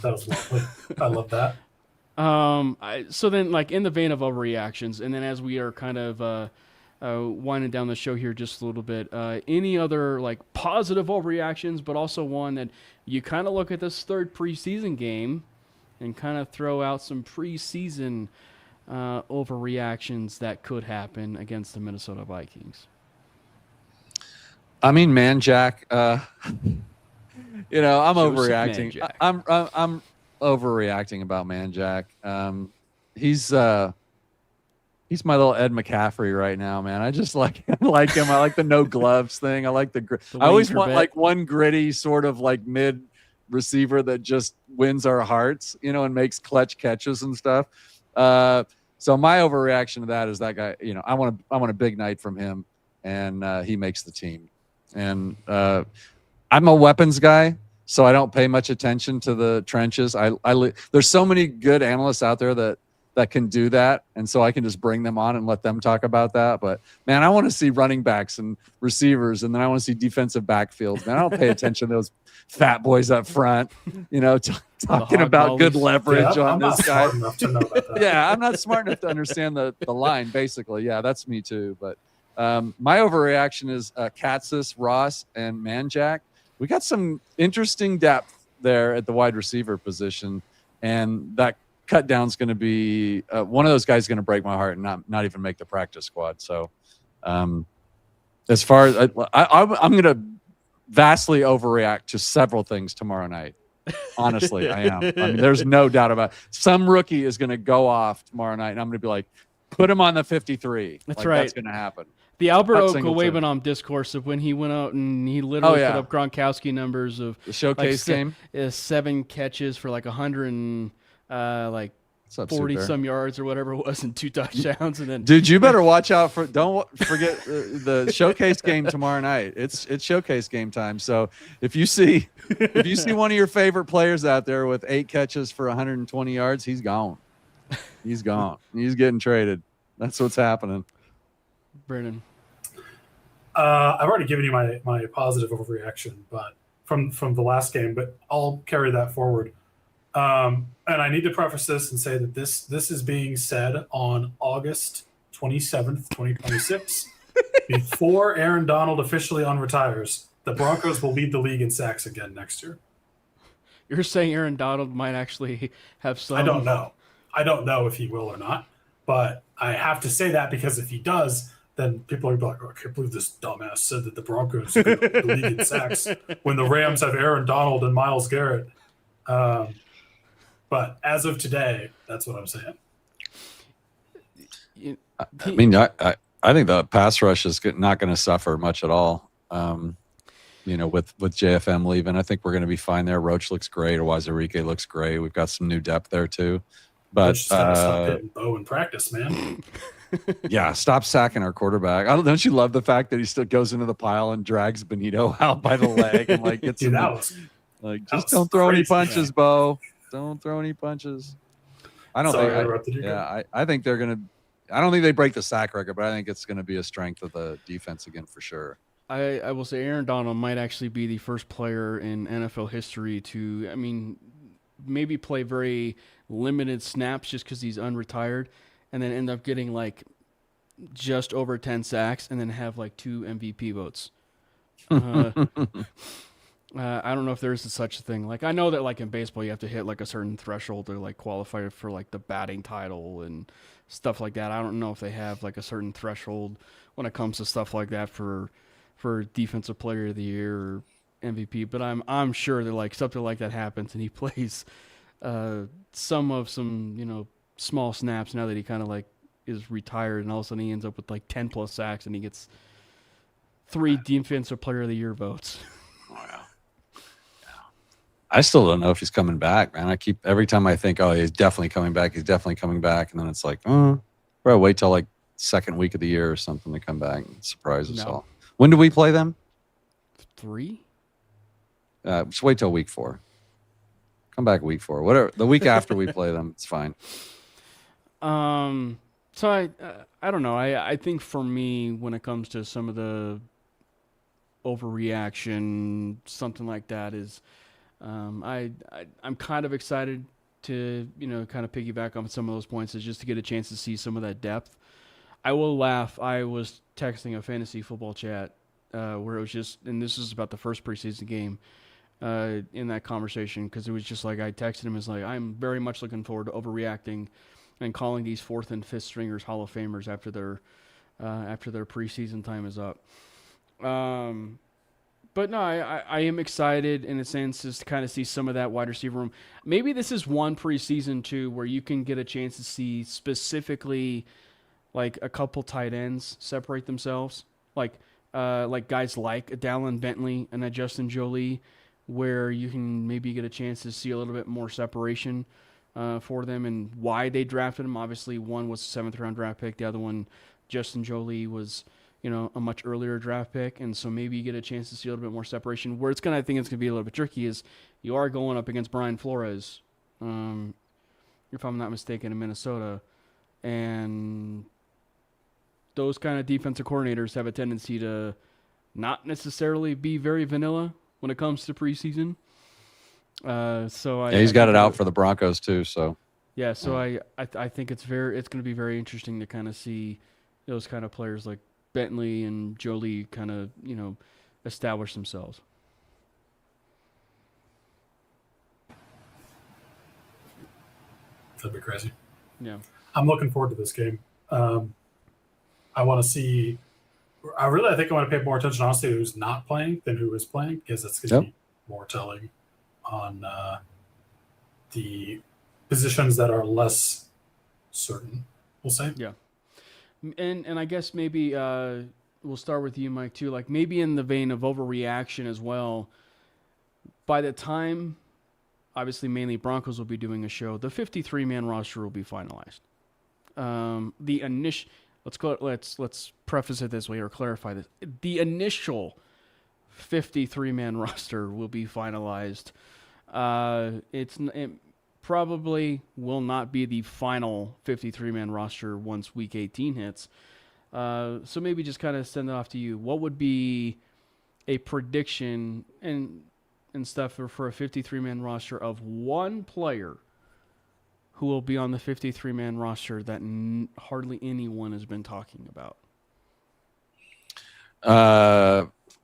That was lovely. I love that. So then, like, in the vein of overreactions, and then as we are kind of winding down the show here just a little bit. Any other like positive overreactions, but also one that you kind of look at this third preseason game and kind of throw out some preseason overreactions that could happen against the Minnesota Vikings. I mean, man, Jack. I'm overreacting. Manjack. I'm overreacting about Man Jack. He's my little Ed McCaffrey right now, man. I just like him. I like the no gloves thing. I like I always want like one gritty sort of like mid receiver that just wins our hearts, and makes clutch catches and stuff. So my overreaction to that is that guy. I want a big night from him, and he makes the team. And I'm a weapons guy, so I don't pay much attention to the trenches. There's so many good analysts out there that can do that, and so I can just bring them on and let them talk about that. But man, I want to see running backs and receivers, and then I want to see defensive backfields. Man, I don't pay attention to those fat boys up front, talking about good leverage on this guy. Yeah, I'm not smart enough to understand the line. Basically, yeah, that's me too. But my overreaction is Katzis, Ross, and Manjack. We got some interesting depth there at the wide receiver position, and that cut down's going to be one of those guys going to break my heart and not even make the practice squad. So as far as I'm going to vastly overreact to several things tomorrow night. Honestly, I am. I mean, there's no doubt about it. Some rookie is going to go off tomorrow night, and I'm going to be like, put him on the 53. That's right. That's going to happen. The Albert Okwuegbunam discourse of when he went out and he literally put up Gronkowski numbers of the showcase game, 7 catches for like 100 and 40 some yards or whatever it was, and 2 touchdowns. And then, dude, you better watch out for. Don't forget the showcase game tomorrow night. It's showcase game time. So if you see one of your favorite players out there with 8 catches for 120 yards, he's gone. He's gone. He's getting traded. That's what's happening. Brennan. I've already given you my positive overreaction, but from the last game, but I'll carry that forward. And I need to preface this and say that this is being said on August 27th, 2026, before Aaron Donald officially unretires. The Broncos will lead the league in sacks again next year. You're saying Aaron Donald might actually have some? I don't know. I don't know if he will or not, but I have to say that because if he does, then people are like, I can't believe this dumbass said that the Broncos are going to lead the league in sacks when the Rams have Aaron Donald and Myles Garrett. But as of today, that's what I'm saying. I mean, I think the pass rush is not going to suffer much at all. With JFM leaving, I think we're going to be fine there. Roach looks great. Owazurike looks great. We've got some new depth there too. But stop hitting Bo in practice, man. Yeah, stop sacking our quarterback. Don't you love the fact that he still goes into the pile and drags Benito out by the leg and like gets Dude, just don't throw any punches, man. Bo. Don't throw any punches. I don't think. I think they're gonna. I don't think they break the sack record, but I think it's going to be a strength of the defense again for sure. I will say Aaron Donald might actually be the first player in NFL history to, maybe play very limited snaps just because he's unretired, and then end up getting like just over 10 sacks and then have like 2 MVP votes. I don't know if there is such a thing. Like, I know that like in baseball you have to hit like a certain threshold to like qualify for like the batting title and stuff like that. I don't know if they have like a certain threshold when it comes to stuff like that for defensive player of the year or MVP, but I'm sure that like something like that happens and he plays some small snaps now that he kind of like is retired, and all of a sudden he ends up with like 10 plus sacks and he gets 3 defensive player of the year votes. Wow. I still don't know if he's coming back, man. Every time I think, oh, he's definitely coming back, and then it's like, probably wait till like second week of the year or something to come back and surprise us all. When do we play them? 3? Just wait till week 4. Come back week 4. Whatever. The week after we play them, it's fine. So I don't know. I think for me, when it comes to some of the overreaction, something like that is, I'm kind of excited to, kind of piggyback on some of those points is just to get a chance to see some of that depth. I will laugh. I was texting a fantasy football chat where it was just, and this is about the first preseason game in that conversation, because it was just like I texted him as like, I'm very much looking forward to overreacting and calling these fourth and fifth stringers Hall of Famers after their preseason time is up. But no, I am excited in a sense just to kind of see some of that wide receiver room. Maybe this is one preseason too where you can get a chance to see specifically like a couple tight ends separate themselves, like guys like a Dallin Bentley and a Justin Jolie, where you can maybe get a chance to see a little bit more separation for them and why they drafted him. Obviously, one was a 7th round draft pick. The other one, Justin Jolie, was a much earlier draft pick, and so maybe you get a chance to see a little bit more separation. Where I think it's going to be a little bit tricky is you are going up against Brian Flores, if I'm not mistaken, in Minnesota, and those kind of defensive coordinators have a tendency to not necessarily be very vanilla when it comes to preseason. He's got it out for the Broncos too. So yeah, so I think it's going to be very interesting to kind of see those kind of players like Bentley and Jolie kind of establish themselves. That'd be crazy. Yeah, I'm looking forward to this game. I want to see. I think I want to pay more attention, honestly, to who's not playing than who is playing, because that's going to be more telling on the positions that are less certain, we'll say. Yeah. And I guess maybe we'll start with you, Mike, too. Like maybe in the vein of overreaction as well. By the time, obviously, mainly Broncos will be doing a show, the 53-man roster will be finalized. The initial, let's preface it this way or clarify this. The initial 53-man roster will be finalized. It probably will not be the final 53-man roster once Week 18 hits. So maybe just kind of send it off to you. What would be a prediction and stuff for a 53-man roster of one player who will be on the 53-man roster that hardly anyone has been talking about?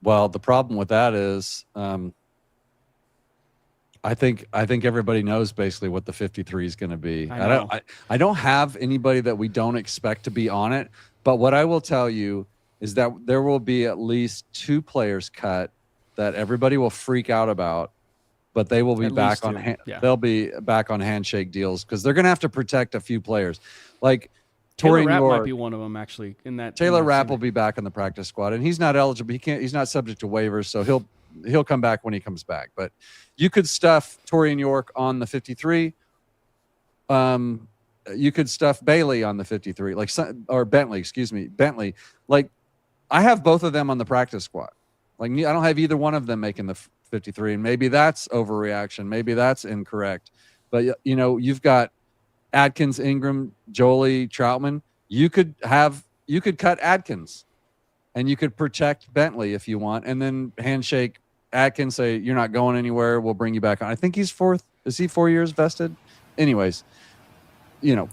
Well, the problem with that is I think everybody knows basically what the 53 is going to be. I don't have anybody that we don't expect to be on it, but what I will tell you is that there will be at least 2 players cut that everybody will freak out about, but they will be back on they'll be back on handshake deals because they're going to have to protect a few players. Like Taylor Rapp might be one of them, actually. Taylor Rapp will be back on the practice squad, and he's not eligible. He's not subject to waivers, so he'll come back when he comes back. But you could stuff Torian York on the 53. You could stuff Bailey on the 53, or Bentley. Excuse me, Bentley. Like I have both of them on the practice squad. Like I don't have either one of them making the 53, and maybe that's overreaction. Maybe that's incorrect. But you've got Adkins, Ingram, Jolie, Troutman. You could cut Adkins, and you could protect Bentley if you want, and then handshake Adkins, say you're not going anywhere. We'll bring you back on. I think he's 4th. Is he 4 years vested? Anyways,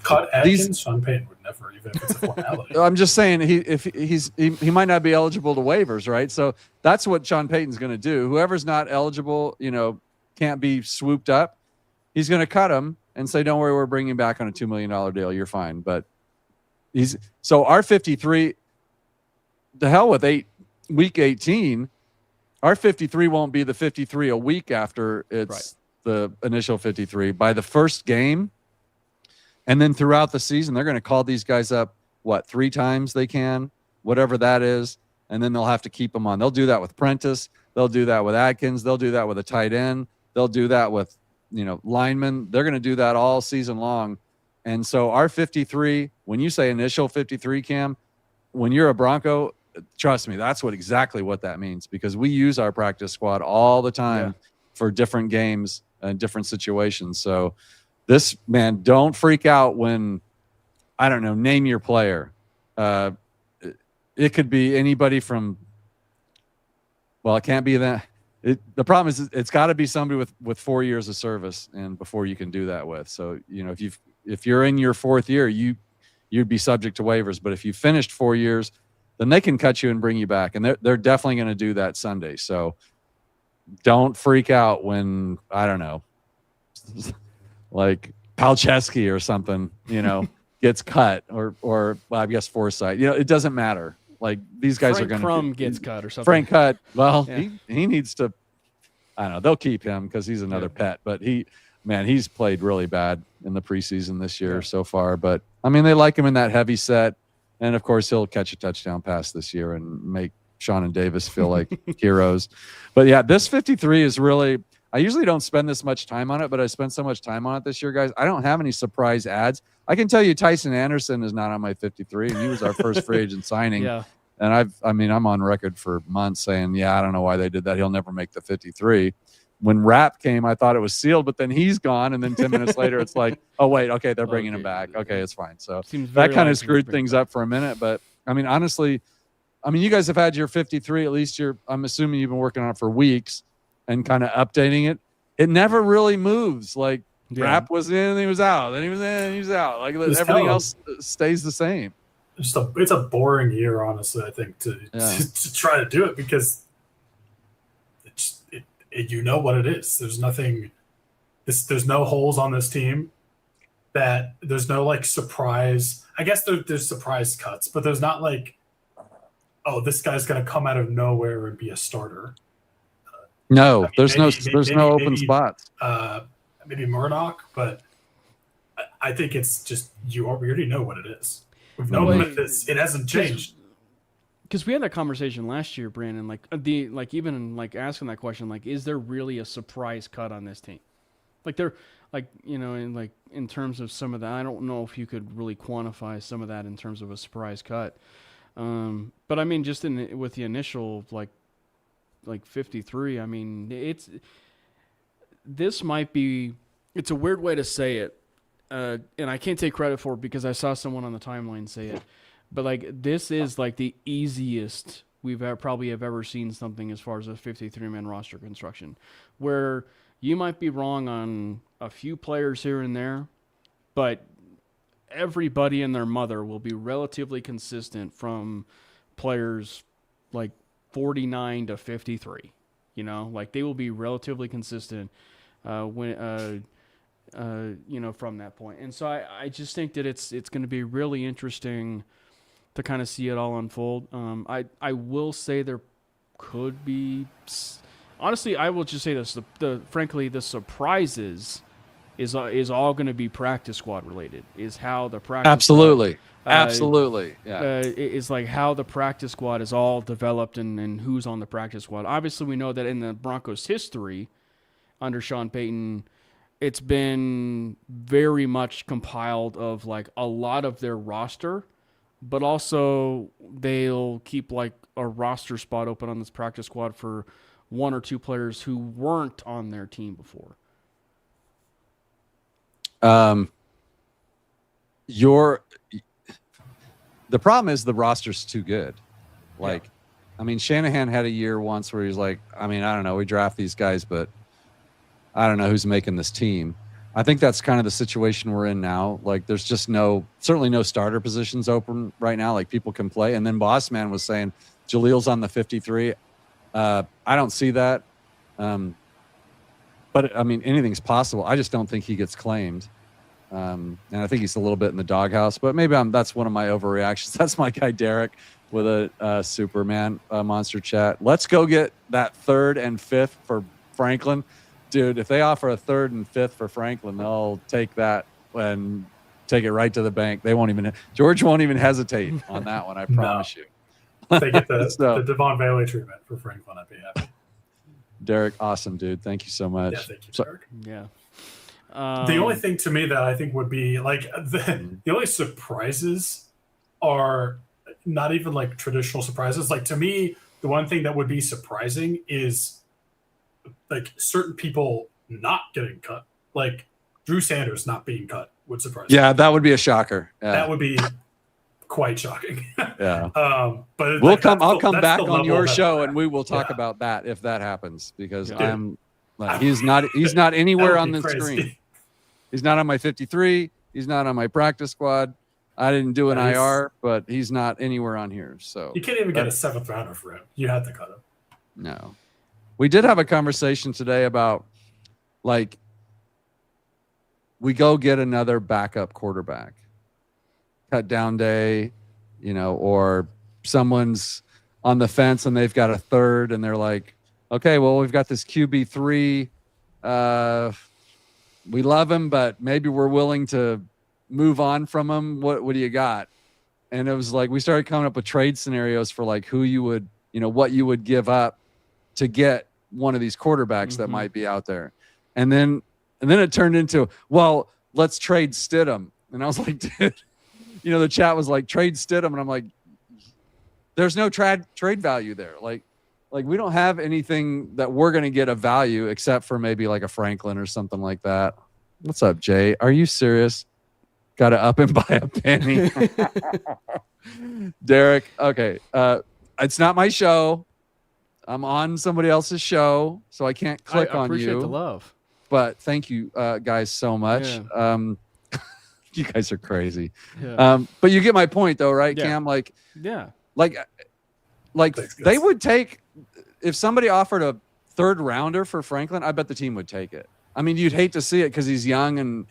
cut Adkins. Sean Payton would never, even if it's a formality. I'm just saying he might not be eligible to waivers, right? So that's what Sean Payton's going to do. Whoever's not eligible, can't be swooped up. He's going to cut him and say, "Don't worry, we're bringing you back on a $2 million deal. You're fine." But so our 53. The hell with week 18. Our 53 won't be the 53 a week after it's the initial 53. By the first game, and then throughout the season, they're going to call these guys up, 3 times they can, whatever that is, and then they'll have to keep them on. They'll do that with Prentice. They'll do that with Adkins. They'll do that with a tight end. They'll do that with, linemen. They're going to do that all season long. And so our 53, when you say initial 53, Cam, when you're a Bronco, trust me, that's exactly what that means, because we use our practice squad all the time for different games and different situations. So this, man, don't freak out when, I don't know, name your player. It could be anybody from, well, it can't be that. The problem is it's got to be somebody with 4 years of service and before you can do that with. So, if you're in your 4th year, you'd be subject to waivers. But if you finished 4 years, then they can cut you and bring you back. And they're definitely going to do that Sunday. So don't freak out when, I don't know, like Palczewski or something, gets cut or well, I guess Forsythe. It doesn't matter. Like these guys Frank are going to Crum gets cut or something. Frank cut. Well, Yeah. he needs to. I don't know. They'll keep him because he's another pet. But he's played really bad in the preseason this year so far. But I mean, they like him in that heavy set, and of course he'll catch a touchdown pass this year and make Sean and Davis feel like heroes. But yeah, this 53 is really. I usually don't spend this much time on it, but I spent so much time on it this year, guys. I don't have any surprise ads. I can tell you Tyson Anderson is not on my 53, and he was our first free agent signing. Yeah. And I'm on record for months saying, I don't know why they did that. He'll never make the 53. When Rapp came, I thought it was sealed, but then he's gone. And then 10 minutes later, it's like, oh, wait, okay, they're bringing him back. Okay, it's fine. So that kind of screwed things up for a minute. But, I mean, honestly, you guys have had your 53. At least I'm assuming you've been working on it for weeks and kind of updating it. It never really moves. Like, Rapp was in and he was out. Then he was in and he was out. Like, everything else stays the same. It's a boring year, honestly, I think, to try to do it because you know what it is. There's nothing. There's no holes on this team. That there's no like surprise. I guess there's surprise cuts, but there's not like, oh, this guy's gonna come out of nowhere and be a starter. No, there's no open spots. Maybe Murdoch, but I think it's just we already know what it is. We've known what it is. It hasn't changed. Because we had that conversation last year, Brandon. Even asking that question, like, is there really a surprise cut on this team? Like in terms of some of that, I don't know if you could really quantify some of that in terms of a surprise cut. But I mean, just with the initial like 53, I mean, it's a weird way to say it. And I can't take credit for it because I saw someone on the timeline say it, but like this is like the easiest we've probably have ever seen something as far as a 53-man roster construction, where you might be wrong on a few players here and there, but everybody and their mother will be relatively consistent from players like 49 to 53. Like they will be relatively consistent from that point. And so I just think that it's going to be really interesting to kind of see it all unfold. I will say there could be, honestly, I will just say this: frankly, the surprises is all going to be practice squad related. Is how the practice absolutely, is like how the practice squad is all developed and who's on the practice squad. Obviously, we know that in the Broncos' history under Sean Payton, it's been very much compiled of like a lot of their roster, but also they'll keep like a roster spot open on this practice squad for one or two players who weren't on their team before. The problem is the roster's too good. Like, I mean, Shanahan had a year once where he's like, I don't know, we draft these guys, but I don't know who's making this team. I think that's kind of the situation we're in now. Like, there's just certainly no starter positions open right now. Like, people can play. And then Bossman was saying Jalil's on the 53. I don't see that. But I mean, anything's possible. I just don't think he gets claimed. And I think he's a little bit in the doghouse, but maybe that's one of my overreactions. That's my guy, Derek, with a Superman monster chat. Let's go get that 3rd and 5th for Franklin. Dude, if they offer a 3rd and 5th for Franklin, they'll take that and take it right to the bank. George won't even hesitate on that one. I promise you. If they get the Devon Bailey treatment for Franklin, I'd be happy. Derek, awesome, dude. Thank you so much. Yeah, thank you, Derek. Yeah. The only thing to me that I think would be like the only surprises are not even like traditional surprises. Like, to me, the one thing that would be surprising is like certain people not getting cut, like Drew Sanders not being cut would surprise me. Yeah, that would be a shocker. Yeah. That would be quite shocking. Yeah. But I'll come back on your show and we will talk about that if that happens, because he's not anywhere on the screen. He's not on my 53. He's not on my practice squad. I didn't do an Nice. IR, but he's not anywhere on here. So You can't even get a 7th rounder for him. You had to cut him. no. We did have a conversation today about like we go get another backup quarterback. Cut down day, or someone's on the fence and they've got a third and they're like, okay, well, we've got this QB3. We love him, but maybe we're willing to move on from him. What do you got? And it was like we started coming up with trade scenarios for like who you would, what you would give up to get one of these quarterbacks that might be out there. And then it turned into, well, let's trade Stidham. And I was like, dude, the chat was like, trade Stidham. And I'm like, there's no trade value there. Like we don't have anything that we're going to get a value except for maybe like a Franklin or something like that. What's up, Jay? Are you serious? Got to up and buy a penny. Derek. Okay. It's not my show. I'm on somebody else's show, so I can't click on you. I appreciate the love. But thank you guys so much. Yeah. You guys are crazy. Yeah. But you get my point though, right, Yeah. Cam? Like Thanks, they guys. would take, if somebody offered a 3rd rounder for Franklin, I bet the team would take it. I mean, you'd hate to see it because he's young and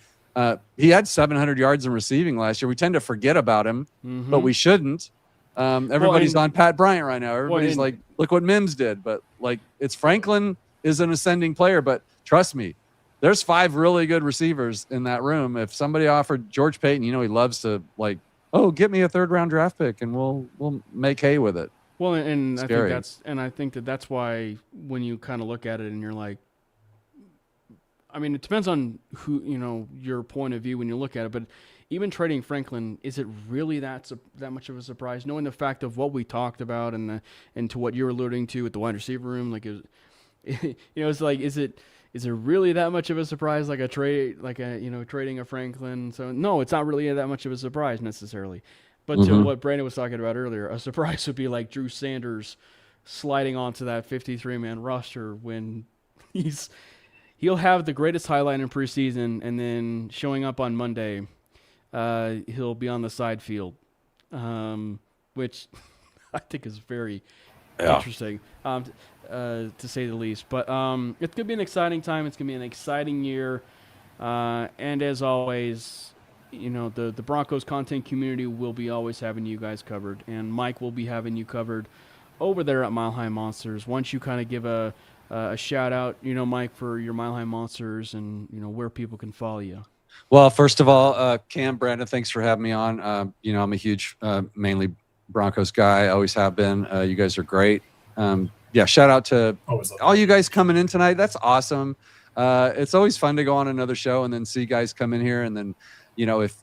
he had 700 yards in receiving last year. We tend to forget about him, but we shouldn't. Everybody's on Pat Bryant right now. Everybody's like, look what Mims did. But like, it's Franklin is an ascending player, but trust me, there's 5 really good receivers in that room. If somebody offered George Payton, he loves to like, oh, get me a 3rd round draft pick and we'll make hay with it. Well, and Scary. I think that's why when you kind of look at it and you're like, I mean, it depends on who, your point of view when you look at it, but even trading Franklin, is it really that much of a surprise? Knowing the fact of what we talked about and to what you're alluding to with the wide receiver room, like it's like, is it really that much of a surprise? Like a trade, like trading a Franklin. So no, it's not really that much of a surprise necessarily. But to what Brandon was talking about earlier, a surprise would be like Drew Sanders sliding onto that 53-man roster when he'll have the greatest highlight in preseason, and then showing up on Monday, he'll be on the side field, which I think is very interesting, to say the least. But it's going to be an exciting time. It's going to be an exciting year. And as always, the Broncos content community will be always having you guys covered. And Mike will be having you covered over there at Mile High Monsters. Once you kind of give a shout out, Mike, for your Mile High Monsters and, where people can follow you. Well, first of all, Cam, Brandon, thanks for having me on. I'm a huge, mainly Broncos guy. I always have been. You guys are great. Shout out to all you guys coming in tonight. That's awesome. It's always fun to go on another show and then see guys come in here. And then, if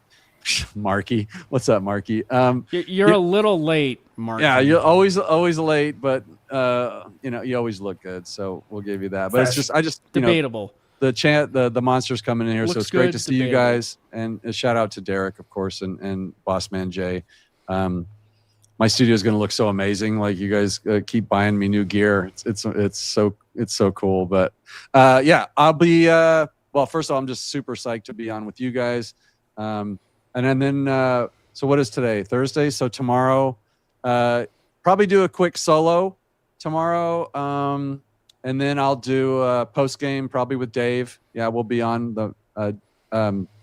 Marky, what's up, Marky? You're a little late, Marky. Yeah, you're always late, but you always look good. So we'll give you that. But I just debatable. The monsters coming in here, so it's great to see debatable. you guys. And a shout out to Derek, of course, and Boss Man Jay. My studio is going to look so amazing. Like you guys keep buying me new gear. It's so cool. But I'll be. Well, first of all, I'm just super psyched to be on with you guys. And then so what is today? Thursday. So tomorrow, probably do a quick solo tomorrow. And then I'll do a post game probably with Dave. Yeah, we'll be on the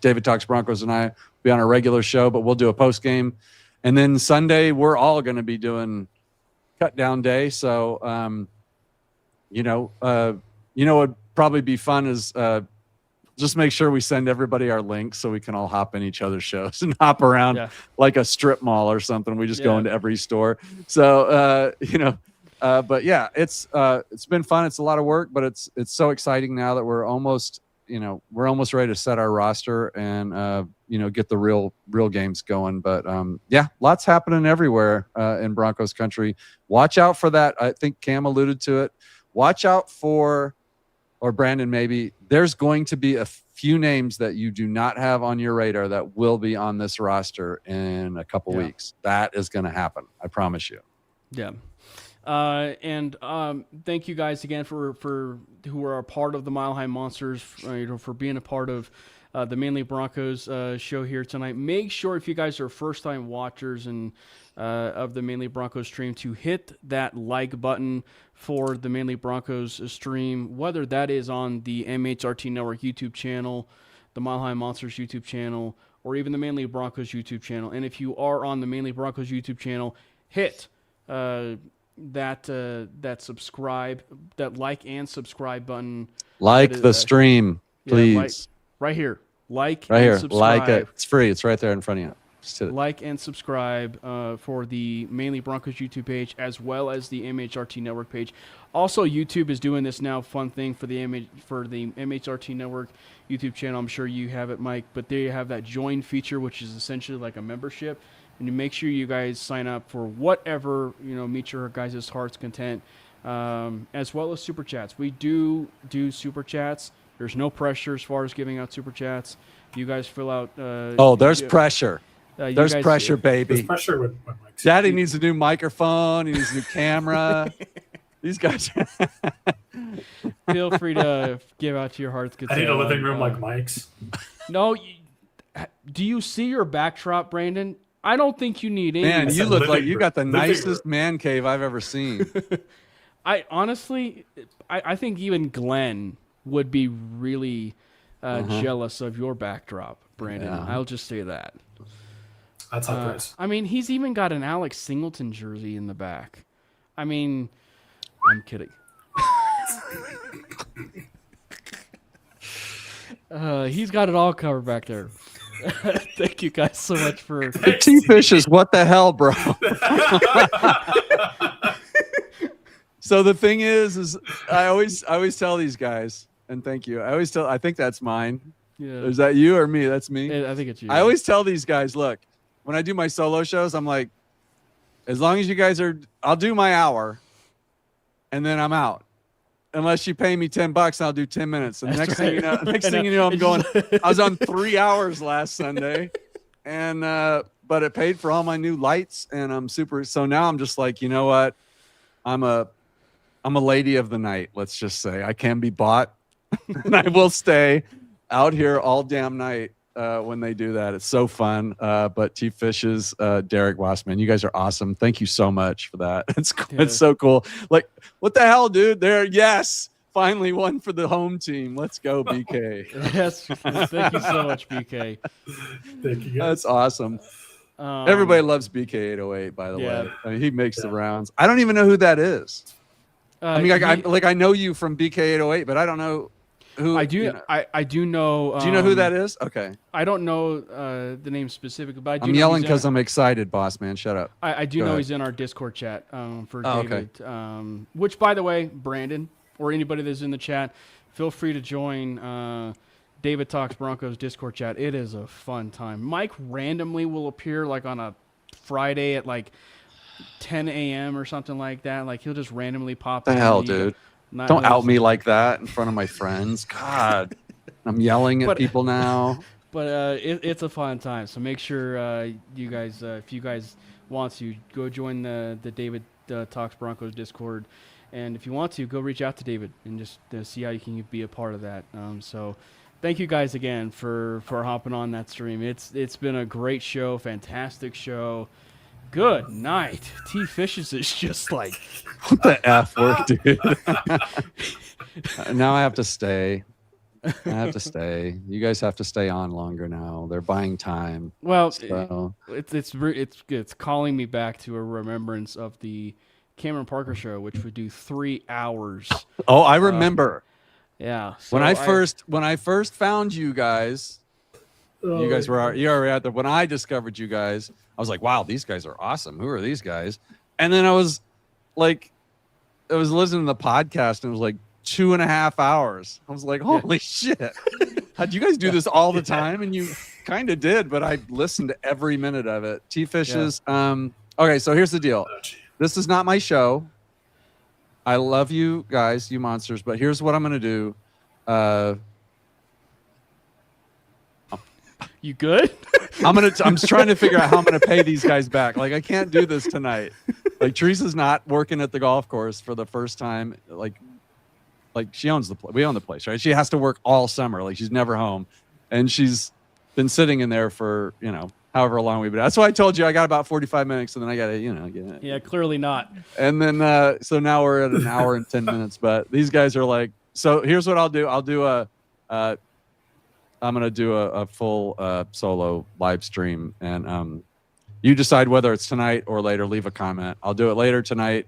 David Talks Broncos and I will be on a regular show, but we'll do a post game. And then Sunday, we're all going to be doing cut down day. So, what'd probably be fun is just make sure we send everybody our links so we can all hop in each other's shows and hop around like a strip mall or something. We just go into every store. So, but yeah, it's been fun. It's a lot of work, but it's so exciting now that we're almost ready to set our roster and, get the real games going. But lots happening everywhere in Broncos country. Watch out for that. I think Cam alluded to it. Watch out for, or Brandon, maybe there's going to be a few names that you do not have on your radar that will be on this roster in a couple weeks. That is going to happen. I promise you. Yeah. And thank you guys again for who are a part of the Mile High Monsters, for being a part of the Manly Broncos show here tonight. Make sure if you guys are first-time watchers and of the Manly Broncos stream to hit that like button for the Manly Broncos stream, whether that is on the MHRT Network YouTube channel, the Mile High Monsters YouTube channel, or even the Manly Broncos YouTube channel. And if you are on the Manly Broncos YouTube channel, hit that subscribe, that like and subscribe button. Like is, the stream, please. Right here. Like right and here. subscribe. Like it. It's free. It's right there in front of you. Just hit it. Like and subscribe for the Manly Broncos YouTube page as well as the MHRT Network page. Also, YouTube is doing this now fun thing for the MHRT Network YouTube channel. I'm sure you have it, Mike, but they have that join feature, which is essentially like a membership. And you make sure you guys sign up for whatever meets your guys' heart's content, as well as super chats. We do super chats. There's no pressure as far as giving out super chats. You guys fill out. There's pressure. There's pressure, baby. There's pressure when Mike's Daddy needs a new microphone. He needs a new camera. These guys. Feel free to give out to your heart's content. I need a living room like Mike's. No, do you see your backdrop, Brandon? I don't think you need any. Man, you look like you got the living nicest man cave I've ever seen. I honestly think even Glenn would be really jealous of your backdrop, Brandon. Yeah. I'll just say that. That's how praise. I mean, he's even got an Alex Singleton jersey in the back. I mean, I'm kidding. He's got it all covered back there. Thank you guys so much for T-fishes, what the hell, bro? So the thing is I always tell these guys, and thank you. I think that's mine. Yeah. Is that you or me? That's me. I think it's you. I always tell these guys, look, when I do my solo shows, I'm like, as long as you guys I'll do my hour and then I'm out. Unless you pay me $10, I'll do 10 minutes. And next thing you know, I'm going. I was on 3 hours last Sunday, and but it paid for all my new lights, and I'm super. So now I'm just like, you know what? I'm a lady of the night. Let's just say I can be bought, and I will stay out here all damn night when they do that. It's so fun. But T-Fishes, Derek Wassman, you guys are awesome. Thank you so much for that. It's so cool. Like, what the hell, dude? Yes, finally one for the home team. Let's go, BK. Yes, thank you so much, BK. Thank you guys. That's awesome. Everybody loves BK808, by the way. I mean, he makes the rounds. I don't even know who that is. I mean, I know you from BK808, but I don't know who. I do. I do know. Do you know who that is? Okay. I don't know the name specifically, but I do. I'm yelling because I'm excited, boss man. Shut up. I do know he's in our Discord chat for David. Okay. Which, by the way, Brandon or anybody that's in the chat, feel free to join David Talks Broncos Discord chat. It is a fun time. Mike randomly will appear like on a Friday at like 10 a.m. or something like that. Like he'll just randomly pop. The hell, dude. Don't out me like that in front of my friends. God, I'm yelling at people now. But it's a fun time. So make sure you guys, if you guys want to, go join the David Talks Broncos Discord. And if you want to, go reach out to David and just see how you can be a part of that. So thank you guys again for hopping on that stream. It's been a great show, fantastic show. Good night. T-Fishes is just like... What the F word, dude? Now I have to stay. You guys have to stay on longer now. They're buying time. Well, so. it's calling me back to a remembrance of the Cameron Parker show, which would do 3 hours. Oh, I remember. Yeah. So when I first found you guys, you guys were already out there. When I discovered you guys, I was like, wow, these guys are awesome. Who are these guys? And then I was listening to the podcast, and it was like 2.5 hours. I was like, holy shit. How'd you guys do this all the time? And you kind of did, but I listened to every minute of it. T-Fishes. Yeah. Okay, so here's the deal. This is not my show. I love you guys, you monsters, but here's what I'm going to do. You good? I'm trying to figure out how I'm going to pay these guys back. Like, I can't do this tonight. Like, Teresa's not working at the golf course for the first time. Like she owns we own the place, right? She has to work all summer. Like, she's never home. and she's been sitting in there for however long we've been. That's why I told you I got about 45 minutes, and then I got to get it. Yeah, clearly not. And then so now we're at an hour and 10 minutes. But these guys are like, so here's what I'll do. I'll do I'm gonna do a full solo live stream, and you decide whether it's tonight or later. Leave a comment. I'll do it later tonight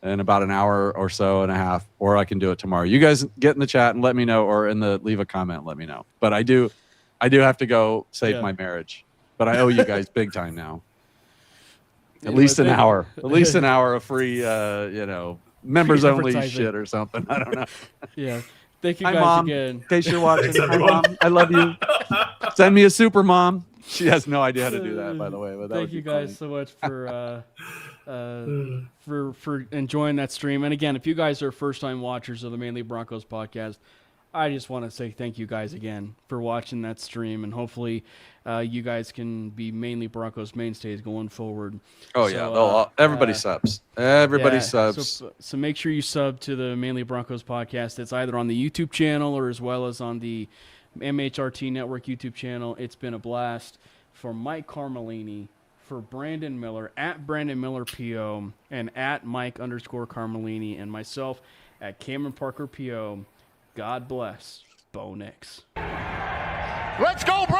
in about an hour or so and a half, or I can do it tomorrow. You guys get in the chat and let me know, or leave a comment and let me know. But I do have to go save my marriage. But I owe you guys big time now. At least an hour. At least an hour of free, members only shit or something. I don't know. Yeah. Thank you Hi, guys Mom. again. In case you're watching. Thanks, Hi, Mom. I love you. Send me a super mom. She has no idea how to do that, by the way. But Thank you guys so much for enjoying that stream. And again, if you guys are first-time watchers of the Mainly Broncos podcast, I just want to say thank you guys again for watching that stream, and hopefully you guys can be mainly Broncos mainstays going forward. Oh, yeah. Everybody subs. Everybody subs. So make sure you sub to the Mainly Broncos podcast. It's either on the YouTube channel or as well as on the MHRT Network YouTube channel. It's been a blast. For Mike Carmelini, for Brandon Miller, at Brandon Miller PO, and at Mike_Carmelini, and myself at Cameron Parker PO. God bless. Bo Nix. Let's go, bro!